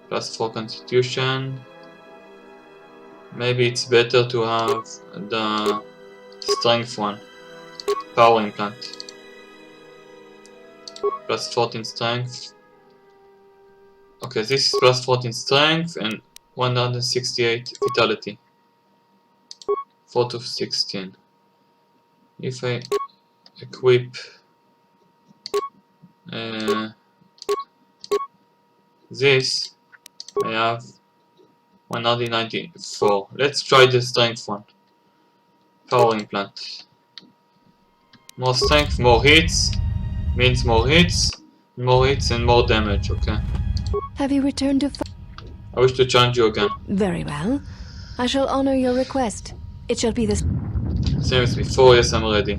+4 constitution. Maybe it's better to have the strength one, power implant. +14 strength. Okay, this is +14 strength and 168 vitality. 4 to 16. If I equip this, I have 194. Let's try the strength one. Power implant. More strength, more hits. Means more hits and more damage, okay. Have you returned to... I wish to challenge you again. Very well. I shall honor your request. It shall be the... Same as before, yes, I'm ready.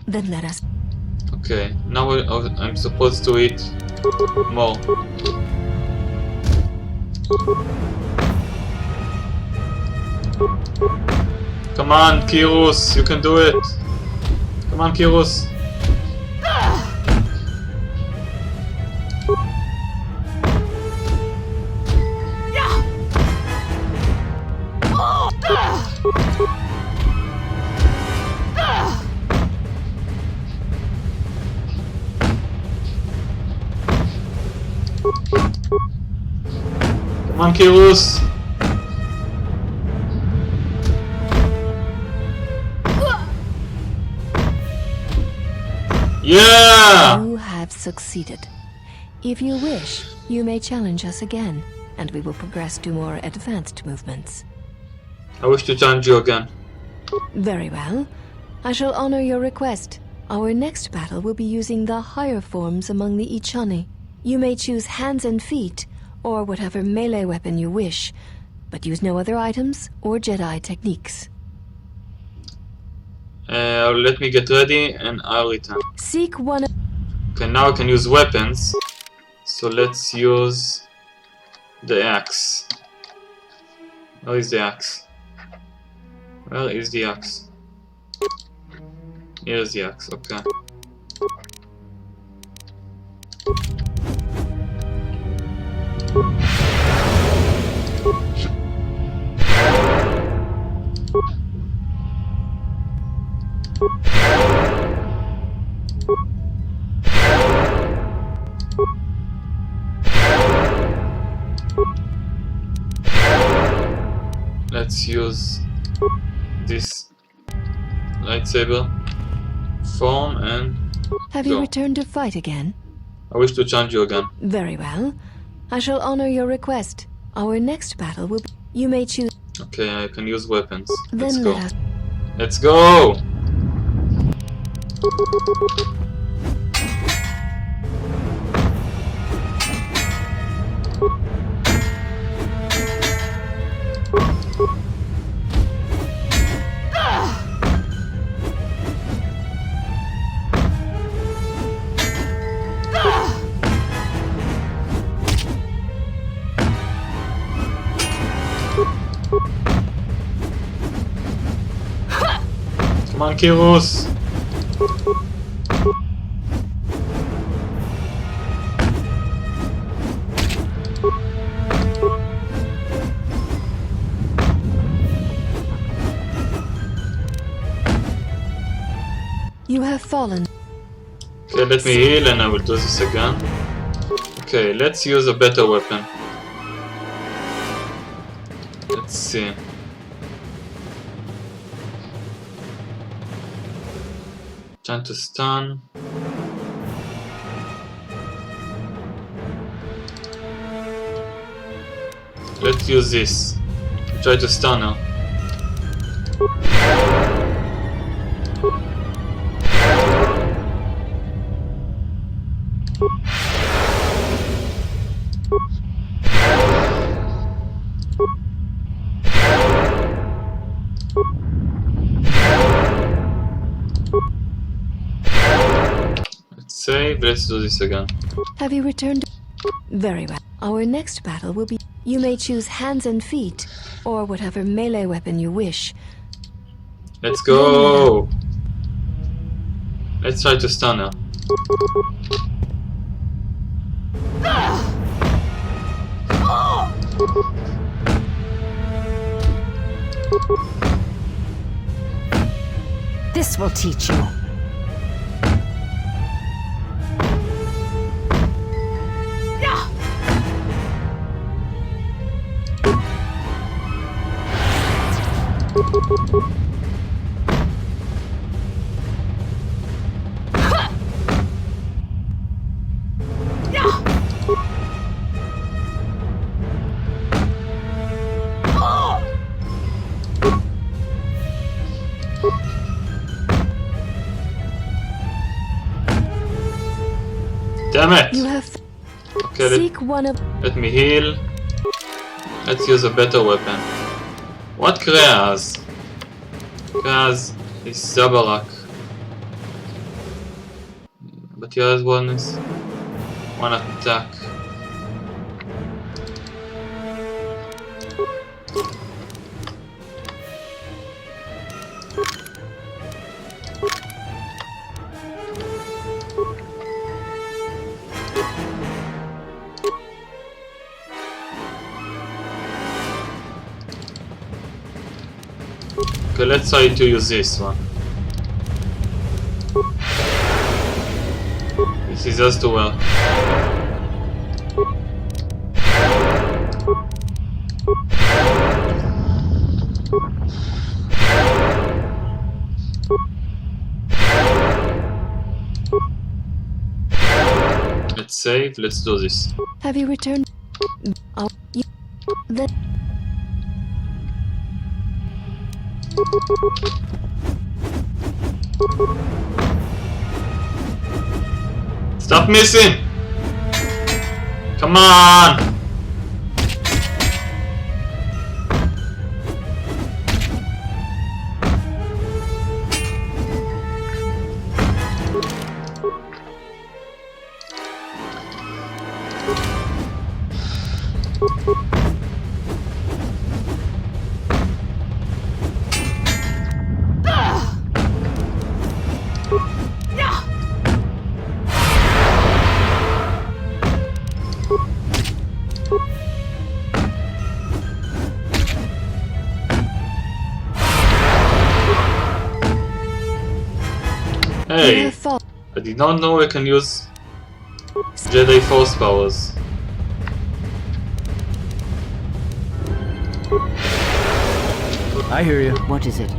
Then let us... Okay, now I'm supposed to eat more. Come on, Kirus, you can do it. Come on, Kirus. Come on, Kirus. Yeah! You have succeeded. If you wish, you may challenge us again, and we will progress to more advanced movements. I wish to challenge you again. Very well. I shall honor your request. Our next battle will be using the higher forms among the Ichani. You may choose hands and feet, or whatever melee weapon you wish, but use no other items or Jedi techniques. Let me get ready and I'll return. Seek one... Okay, now I can use weapons. So let's use the axe. Where is the axe? Where is the axe? Here's the axe, okay. Let's use this lightsaber form and Have you go. returned to fight again? I wish to challenge you again. Very well. I shall honor your request. Our next battle will be... You may choose... Okay, I can use weapons. Let's Then go. let us... Let's go! Come on, Kirus! You have fallen. Okay, let me heal and I will do this again. Okay, let's use a better weapon. Let's see. Trying to stun. Let's use this. Try to stun her. Let's save. Let's do this again. Have you returned? Very well. Our next battle will be... You may choose hands and feet, or whatever melee weapon you wish. Let's go! Let's try to stun her. This will teach you. Damn it! You have Okay, seek one of. let me heal. Let's use a better weapon. What Kreaz? Kreaz is Zabarak. But he has one attack. Okay, let's try to use this one. This is just too well. Let's save, let's do this. Have you returned? Oh, then Stop missing! Come on! Hey, I did not know I can use Jedi Force powers. I hear you. What is it?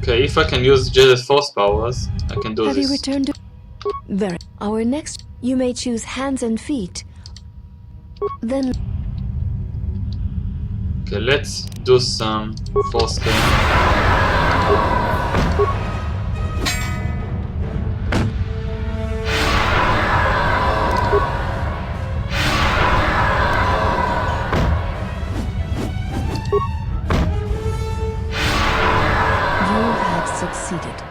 Okay, if I can use Jedi Force powers, I can do have this. you returned to? Very. Our next, you may choose hands and feet. Then Okay, let's do some Force game. succeeded.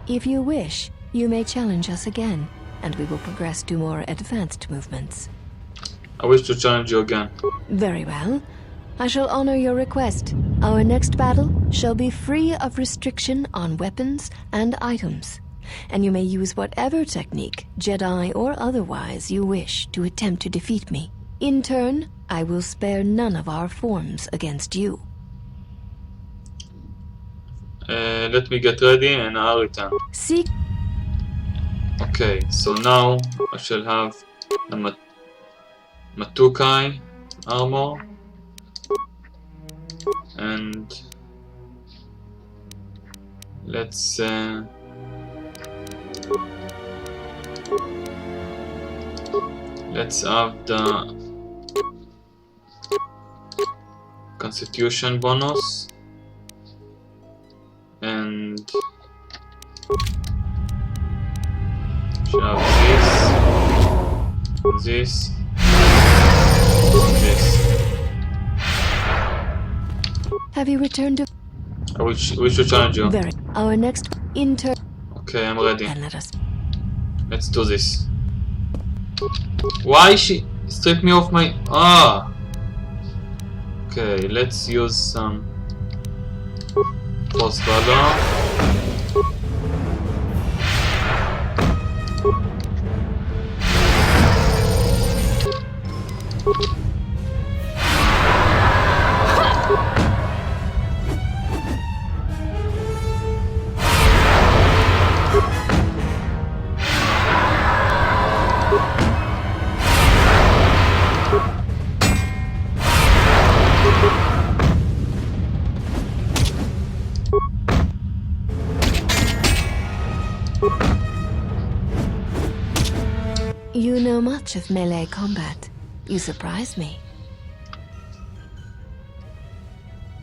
If you wish, you may challenge us again, and we will progress to more advanced movements. I wish to challenge you again. Very well. I shall honor your request. Our next battle shall be free of restriction on weapons and items, and you may use whatever technique, Jedi or otherwise, you wish to attempt to defeat me. In turn, I will spare none of our forms against you. Let me get ready and I'll return. Seek. Okay, so now I shall have the Matukai armor and let's have the Constitution bonus and shall have this, this. Have you returned to? I wish to challenge you. Very. Our next inter. Okay, I'm ready. And let us. Let's do this. Why she stripped me off my... Okay, let's use some Force Valor. know much of melee combat. You surprise me.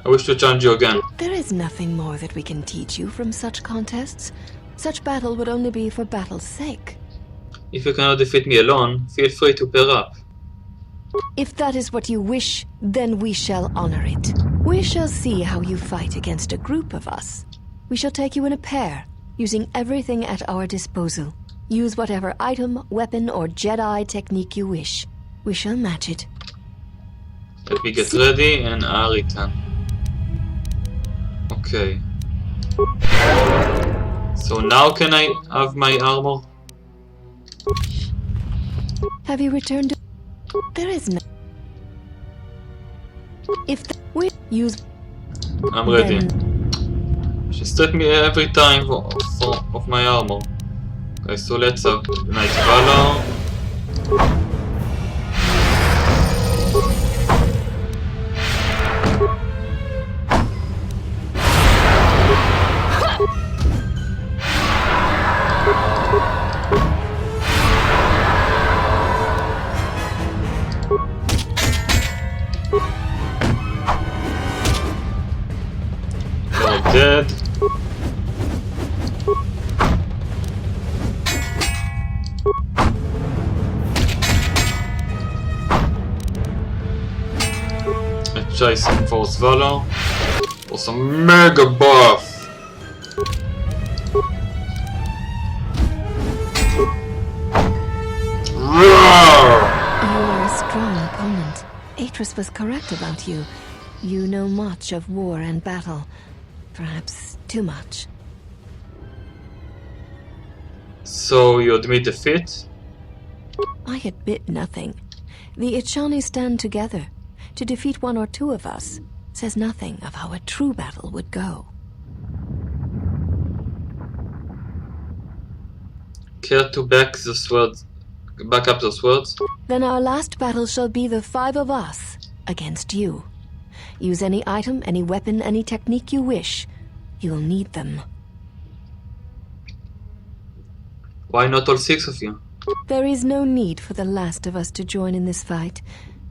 I wish to challenge you again. There is nothing more that we can teach you from such contests. Such battle would only be for battle's sake. If you cannot defeat me alone, feel free to pair up. If that is what you wish, then we shall honor it. We shall see how you fight against a group of us. We shall take you in a pair, using everything at our disposal. Use whatever item, weapon, or Jedi technique you wish. We shall match it. Let me get ready and I'll return. Okay. So now can I have my armor? Have you returned to... There is no... If we use... I'm ready. She stripped me every time of my armor. Okay, so let's have Night Valor. You're dead. Let's try some Force Valor or some Mega Buff. Roar! You are a strong opponent. Atris was correct about you. You know much of war and battle. Perhaps too much. So you admit defeat? I admit nothing. The Ichani stand together. To defeat one or two of us says nothing of how a true battle would go. Care to back up the swords? Then our last battle shall be the 5 of us against you. Use any item, any weapon, any technique you wish. You'll need them. Why not all 6 of you? There is no need for the last of us to join in this fight.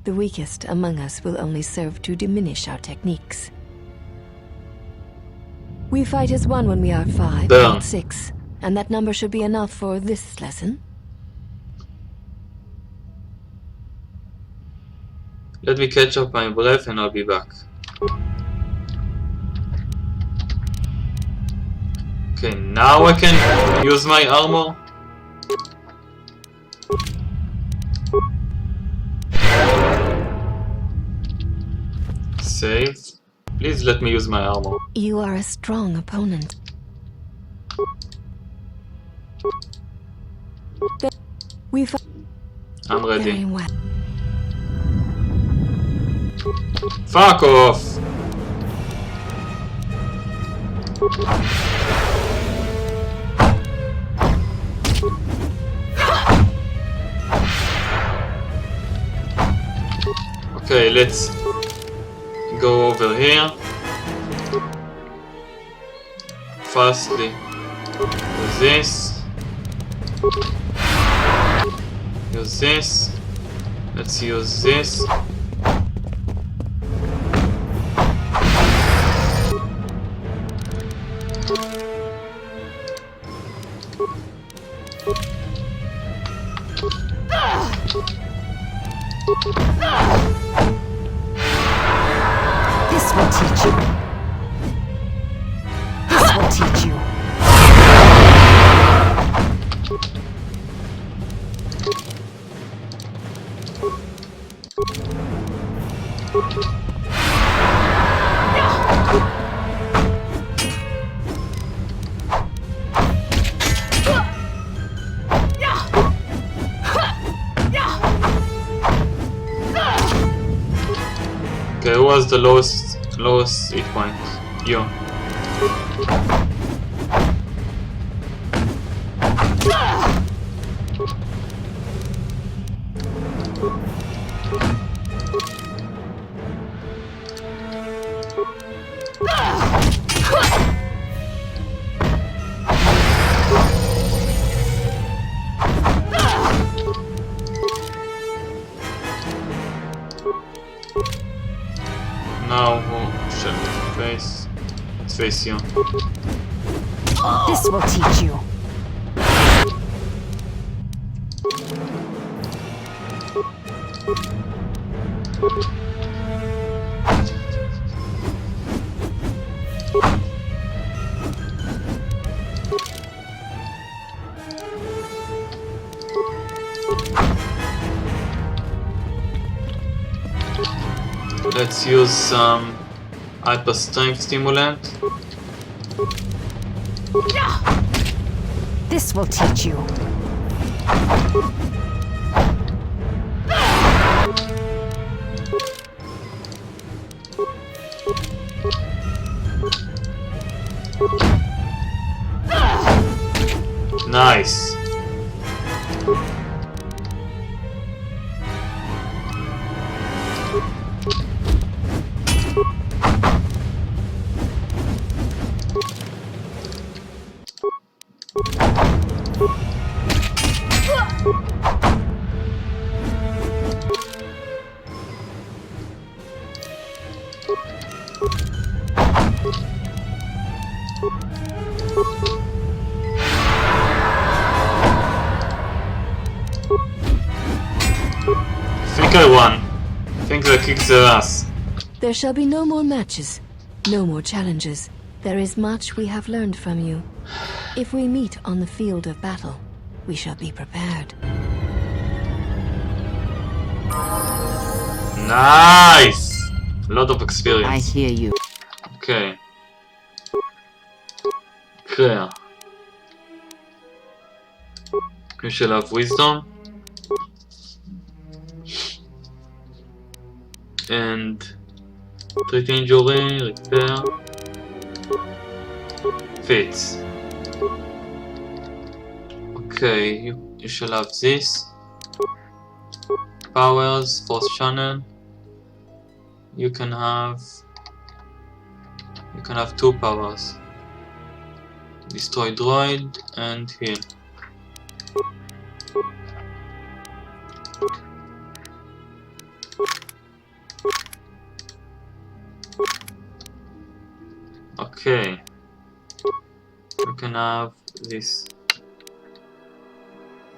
The weakest among us will only serve to diminish our techniques. We fight as one when we are 5, Burn. not 6. And that number should be enough for this lesson. Let me catch up my breath and I'll be back. Okay, now I can use my armor. Save. Please let me use my armor. You are a strong opponent. We fight I'm very ready. well. Fuck off! Okay, let's go over here. Fastly. Use this. Use this. Let's use this. This will teach you. This will teach you. Okay, who was the lowest hit point? You. Face. Let's face you. This will teach you. Let's use some hyper strength stimulant. This will teach you. Nice. I think I won. I think I kicked their ass. There shall be no more matches, no more challenges. There is much we have learned from you. If we meet on the field of battle, we shall be prepared. Nice! A lot of experience. I hear you. Okay. Clear. We shall have wisdom. And treat injury, repair. Fits. Okay, you shall have this. Powers, force channel. You can have two powers. Destroy droid and heal. Okay. You can have this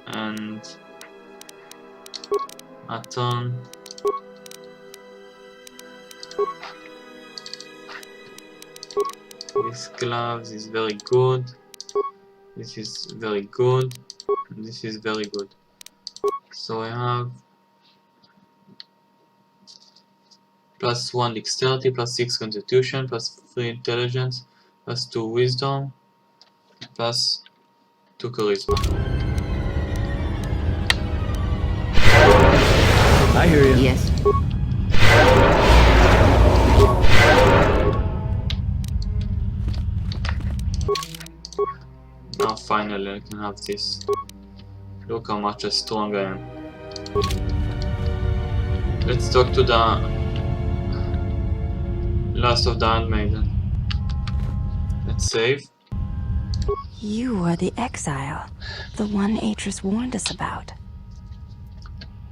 and Atom. This gloves is very good. This is very good. And this is very good. So I have +1 dexterity, +6 constitution, +3 intelligence, +2 wisdom, +2 charisma. I hear you. Yes. Now finally I can have this. Look how much strong I am. Let's talk to the last of the handmaiden. Let's save. You are the exile, the one Atris warned us about.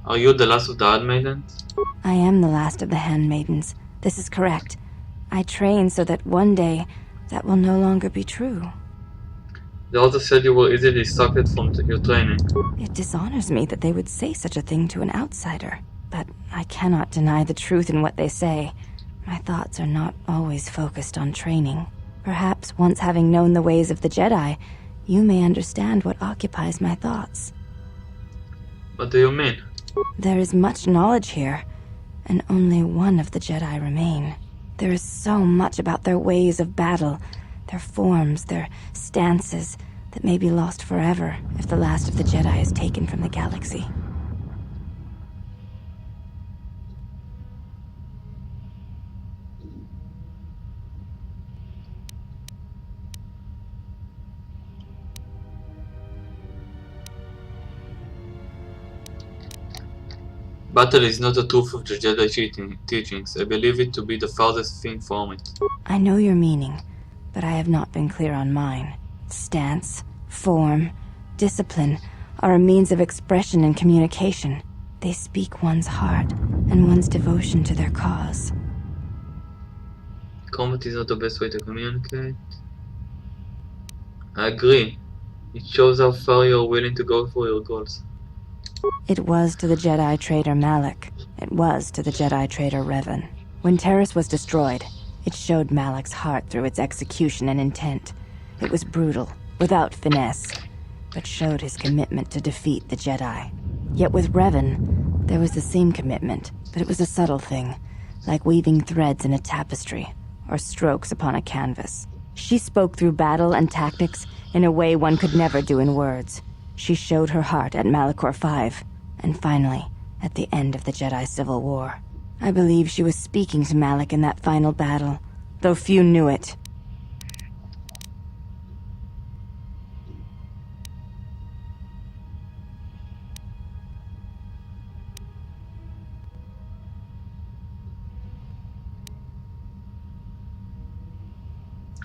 Are you the last of the handmaidens? I am the last of the handmaidens. This is correct. I train so that one day that will no longer be true. They also said you were easily distracted from your training. It dishonors me that they would say such a thing to an outsider. But I cannot deny the truth in what they say. My thoughts are not always focused on training. Perhaps once having known the ways of the Jedi, you may understand what occupies my thoughts. What do you mean? There is much knowledge here, and only one of the Jedi remain. There is so much about their ways of battle, their forms, their stances, that may be lost forever if the last of the Jedi is taken from the galaxy. Battle is not the truth of the Jedi teachings. I believe it to be the farthest thing from it. I know your meaning, but I have not been clear on mine. Stance, form, discipline are a means of expression and communication. They speak one's heart and one's devotion to their cause. Combat is not the best way to communicate. I agree. It shows how far you're willing to go for your goals. It was to the Jedi traitor Malak. It was to the Jedi traitor Revan. When Terrace was destroyed, it showed Malak's heart through its execution and intent. It was brutal, without finesse, but showed his commitment to defeat the Jedi. Yet with Revan, there was the same commitment, but it was a subtle thing, like weaving threads in a tapestry, or strokes upon a canvas. She spoke through battle and tactics in a way one could never do in words. She showed her heart at Malachor V, and finally, at the end of the Jedi Civil War. I believe she was speaking to Malak in that final battle, though few knew it.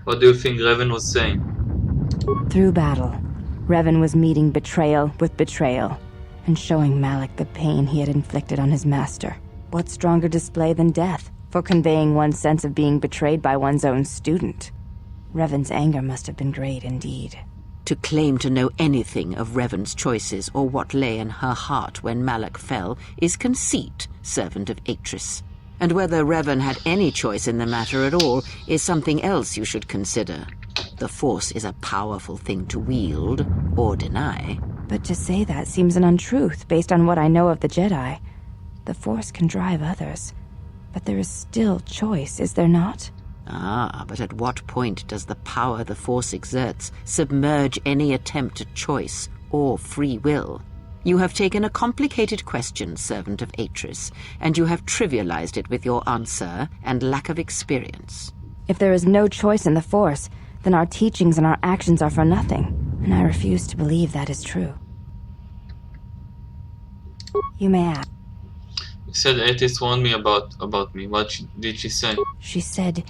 What do you think Revan was saying? Through battle, Revan was meeting betrayal with betrayal, and showing Malak the pain he had inflicted on his master. What stronger display than death for conveying one's sense of being betrayed by one's own student? Revan's anger must have been great indeed. To claim to know anything of Revan's choices or what lay in her heart when Malak fell is conceit, servant of Atris. And whether Revan had any choice in the matter at all is something else you should consider. The Force is a powerful thing to wield or deny. But to say that seems an untruth based on what I know of the Jedi. The Force can drive others, but there is still choice, is there not? Ah, but at what point does the power the Force exerts submerge any attempt at choice or free will? You have taken a complicated question, servant of Atris, and you have trivialized it with your answer and lack of experience. If there is no choice in the Force, then our teachings and our actions are for nothing, and I refuse to believe that is true. You may ask. You said Atris warned me about me. What did she say? She said,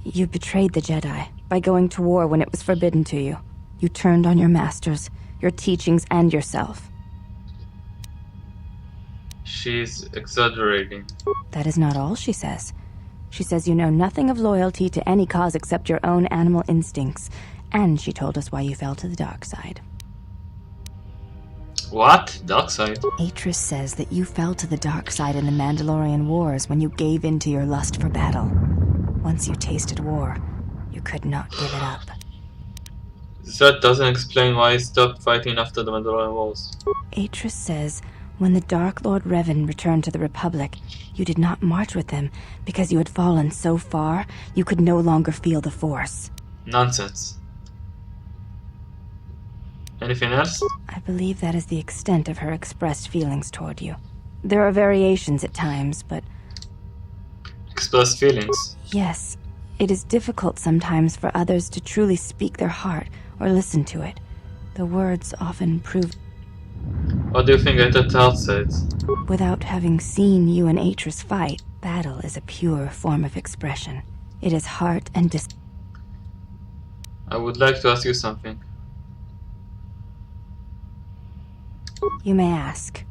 you betrayed the Jedi by going to war when it was forbidden to you. You turned on your masters, your teachings, and yourself. She's exaggerating. That is not all she says. She says you know nothing of loyalty to any cause except your own animal instincts, and she told us why you fell to the dark side. What? Dark side? Atris says that you fell to the dark side in the Mandalorian Wars when you gave in to your lust for battle. Once you tasted war, you could not give it up. That doesn't explain why I stopped fighting after the Mandalorian Wars. Atris says when the Dark Lord Revan returned to the Republic, you did not march with him because you had fallen so far you could no longer feel the Force. Nonsense. Anything else? I believe that is the extent of her expressed feelings toward you. There are variations at times, but... Express feelings? Yes. It is difficult sometimes for others to truly speak their heart or listen to it. The words often prove... What do you think Atris said? Without having seen you and Atris fight, battle is a pure form of expression. It is heart and I would like to ask you something. You may ask.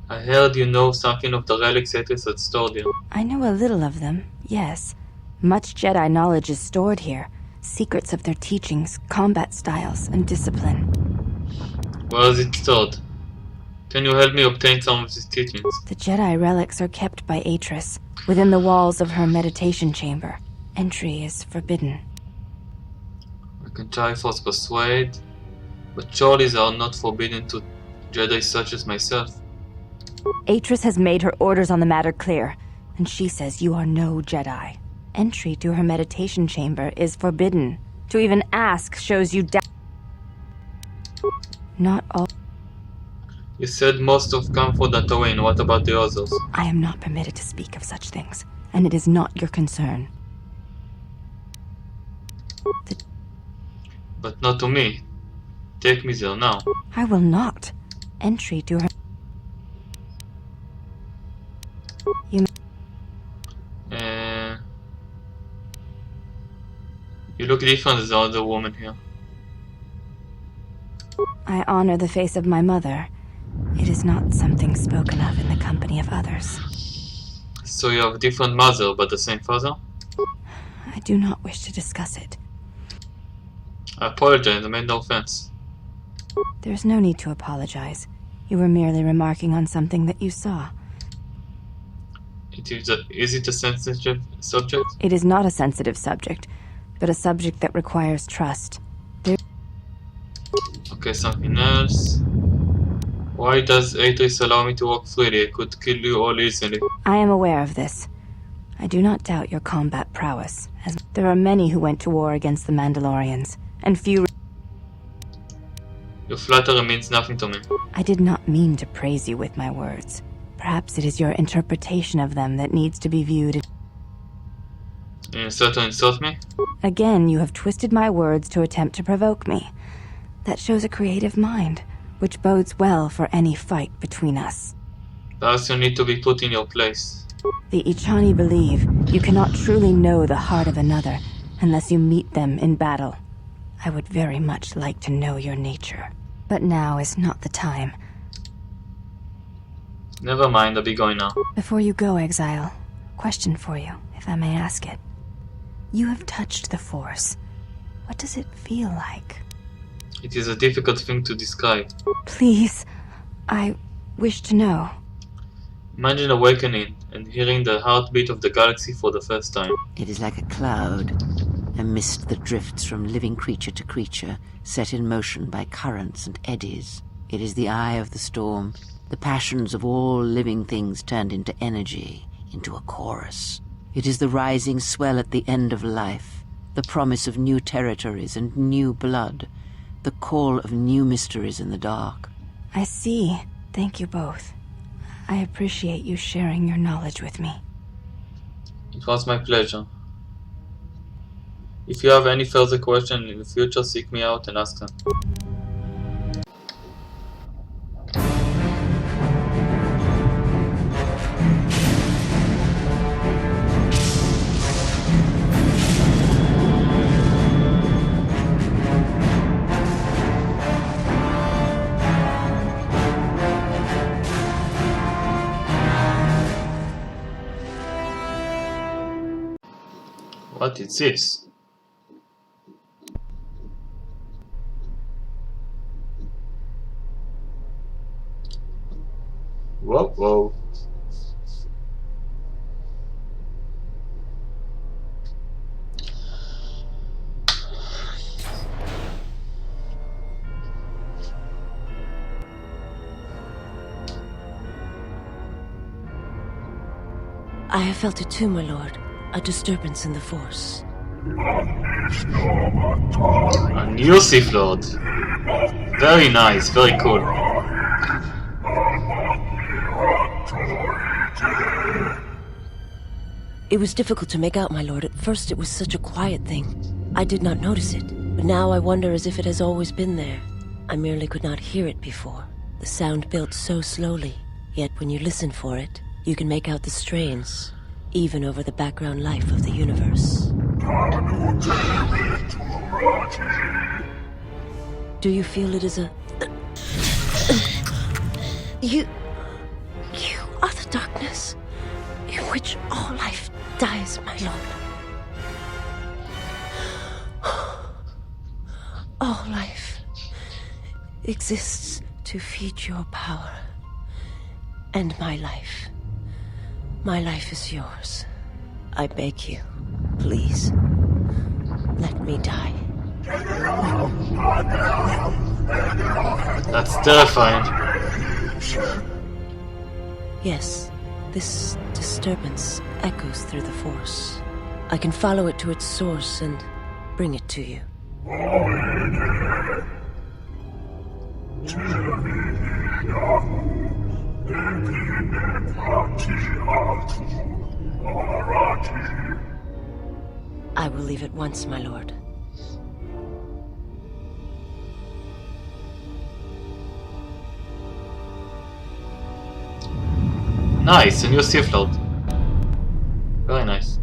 I heard you know something of the relics Atris had stored here. I know a little of them, yes. Much Jedi knowledge is stored here. Secrets of their teachings, combat styles, and discipline. Where is it stored? Can you help me obtain some of these teachings? The Jedi relics are kept by Atris, within the walls of her meditation chamber. Entry is forbidden. I can try force persuade, but surely they are not forbidden to Jedi such as myself. Atris has made her orders on the matter clear, and she says you are no Jedi. Entry to her meditation chamber is forbidden. To even ask shows you doubt. Not all. You said most of come for Tatooine. What about the others? I am not permitted to speak of such things, and it is not your concern. But not to me. Take me there now. I will not. Entry to her... You look different as the other woman here. I honor the face of my mother. It is not something spoken of in the company of others. So you have different mother but the same father? I do not wish to discuss it. I apologize, I made no offense. There's no need to apologize. You were merely remarking on something that you saw. Is it a sensitive subject? It is not a sensitive subject, but a subject that requires trust. Okay, something else. Why does Atris allow me to walk freely? I could kill you all easily. I am aware of this. I do not doubt your combat prowess, as there are many who went to war against the Mandalorians, and few... Your flattery means nothing to me. I did not mean to praise you with my words. Perhaps it is your interpretation of them that needs to be viewed. You start to insult me? Again, you have twisted my words to attempt to provoke me. That shows a creative mind, which bodes well for any fight between us. Perhaps you need to be put in your place. The Ichani believe you cannot truly know the heart of another unless you meet them in battle. I would very much like to know your nature, but now is not the time. Never mind, I'll be going now. Before you go, Exile, question for you, if I may ask it. You have touched the Force. What does it feel like? It is a difficult thing to describe. Please, I wish to know. Imagine awakening and hearing the heartbeat of the galaxy for the first time. It is like a cloud, a mist that drifts from living creature to creature, set in motion by currents and eddies. It is the eye of the storm, the passions of all living things turned into energy, into a chorus. It is the rising swell at the end of life, the promise of new territories and new blood, the call of new mysteries in the dark. I see. Thank you both. I appreciate you sharing your knowledge with me. It was my pleasure. If you have any further questions in the future, seek me out and ask them. What is this? Whoa, whoa. I have felt it too, my lord. A disturbance in the Force. A new Sith Lord. Very nice, very cool. It was difficult to make out, my lord. At first it was such a quiet thing. I did not notice it, but now I wonder as if it has always been there. I merely could not hear it before. The sound built so slowly, yet when you listen for it, you can make out the strains, even over the background life of the universe. Do you feel it is a... You are the darkness in which all life dies, my lord. All life exists to feed your power. And my life is yours. I beg you, please, let me die. That's terrifying. Yes, this disturbance echoes through the Force. I can follow it to its source and bring it to you. I will leave at once, my lord. Nice, a new Sith Lord. Very nice.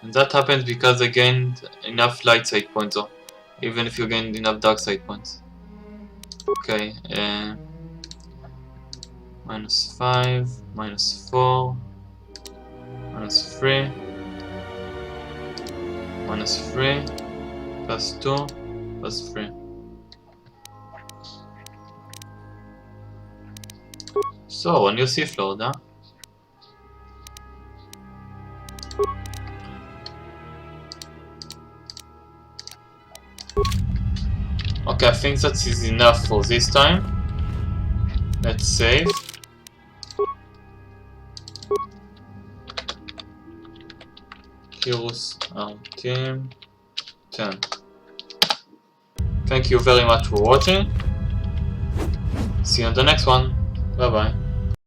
And that happens because I gained enough light side points, though. Even if you gained enough dark side points. Okay, -5, -4, -3, -3, +2, +3. So, a new Sith Lord, huh? Okay, I think that is enough for this time. Let's save. Heroes our team 10. Thank you very much for watching. See you on the next one. Bye bye.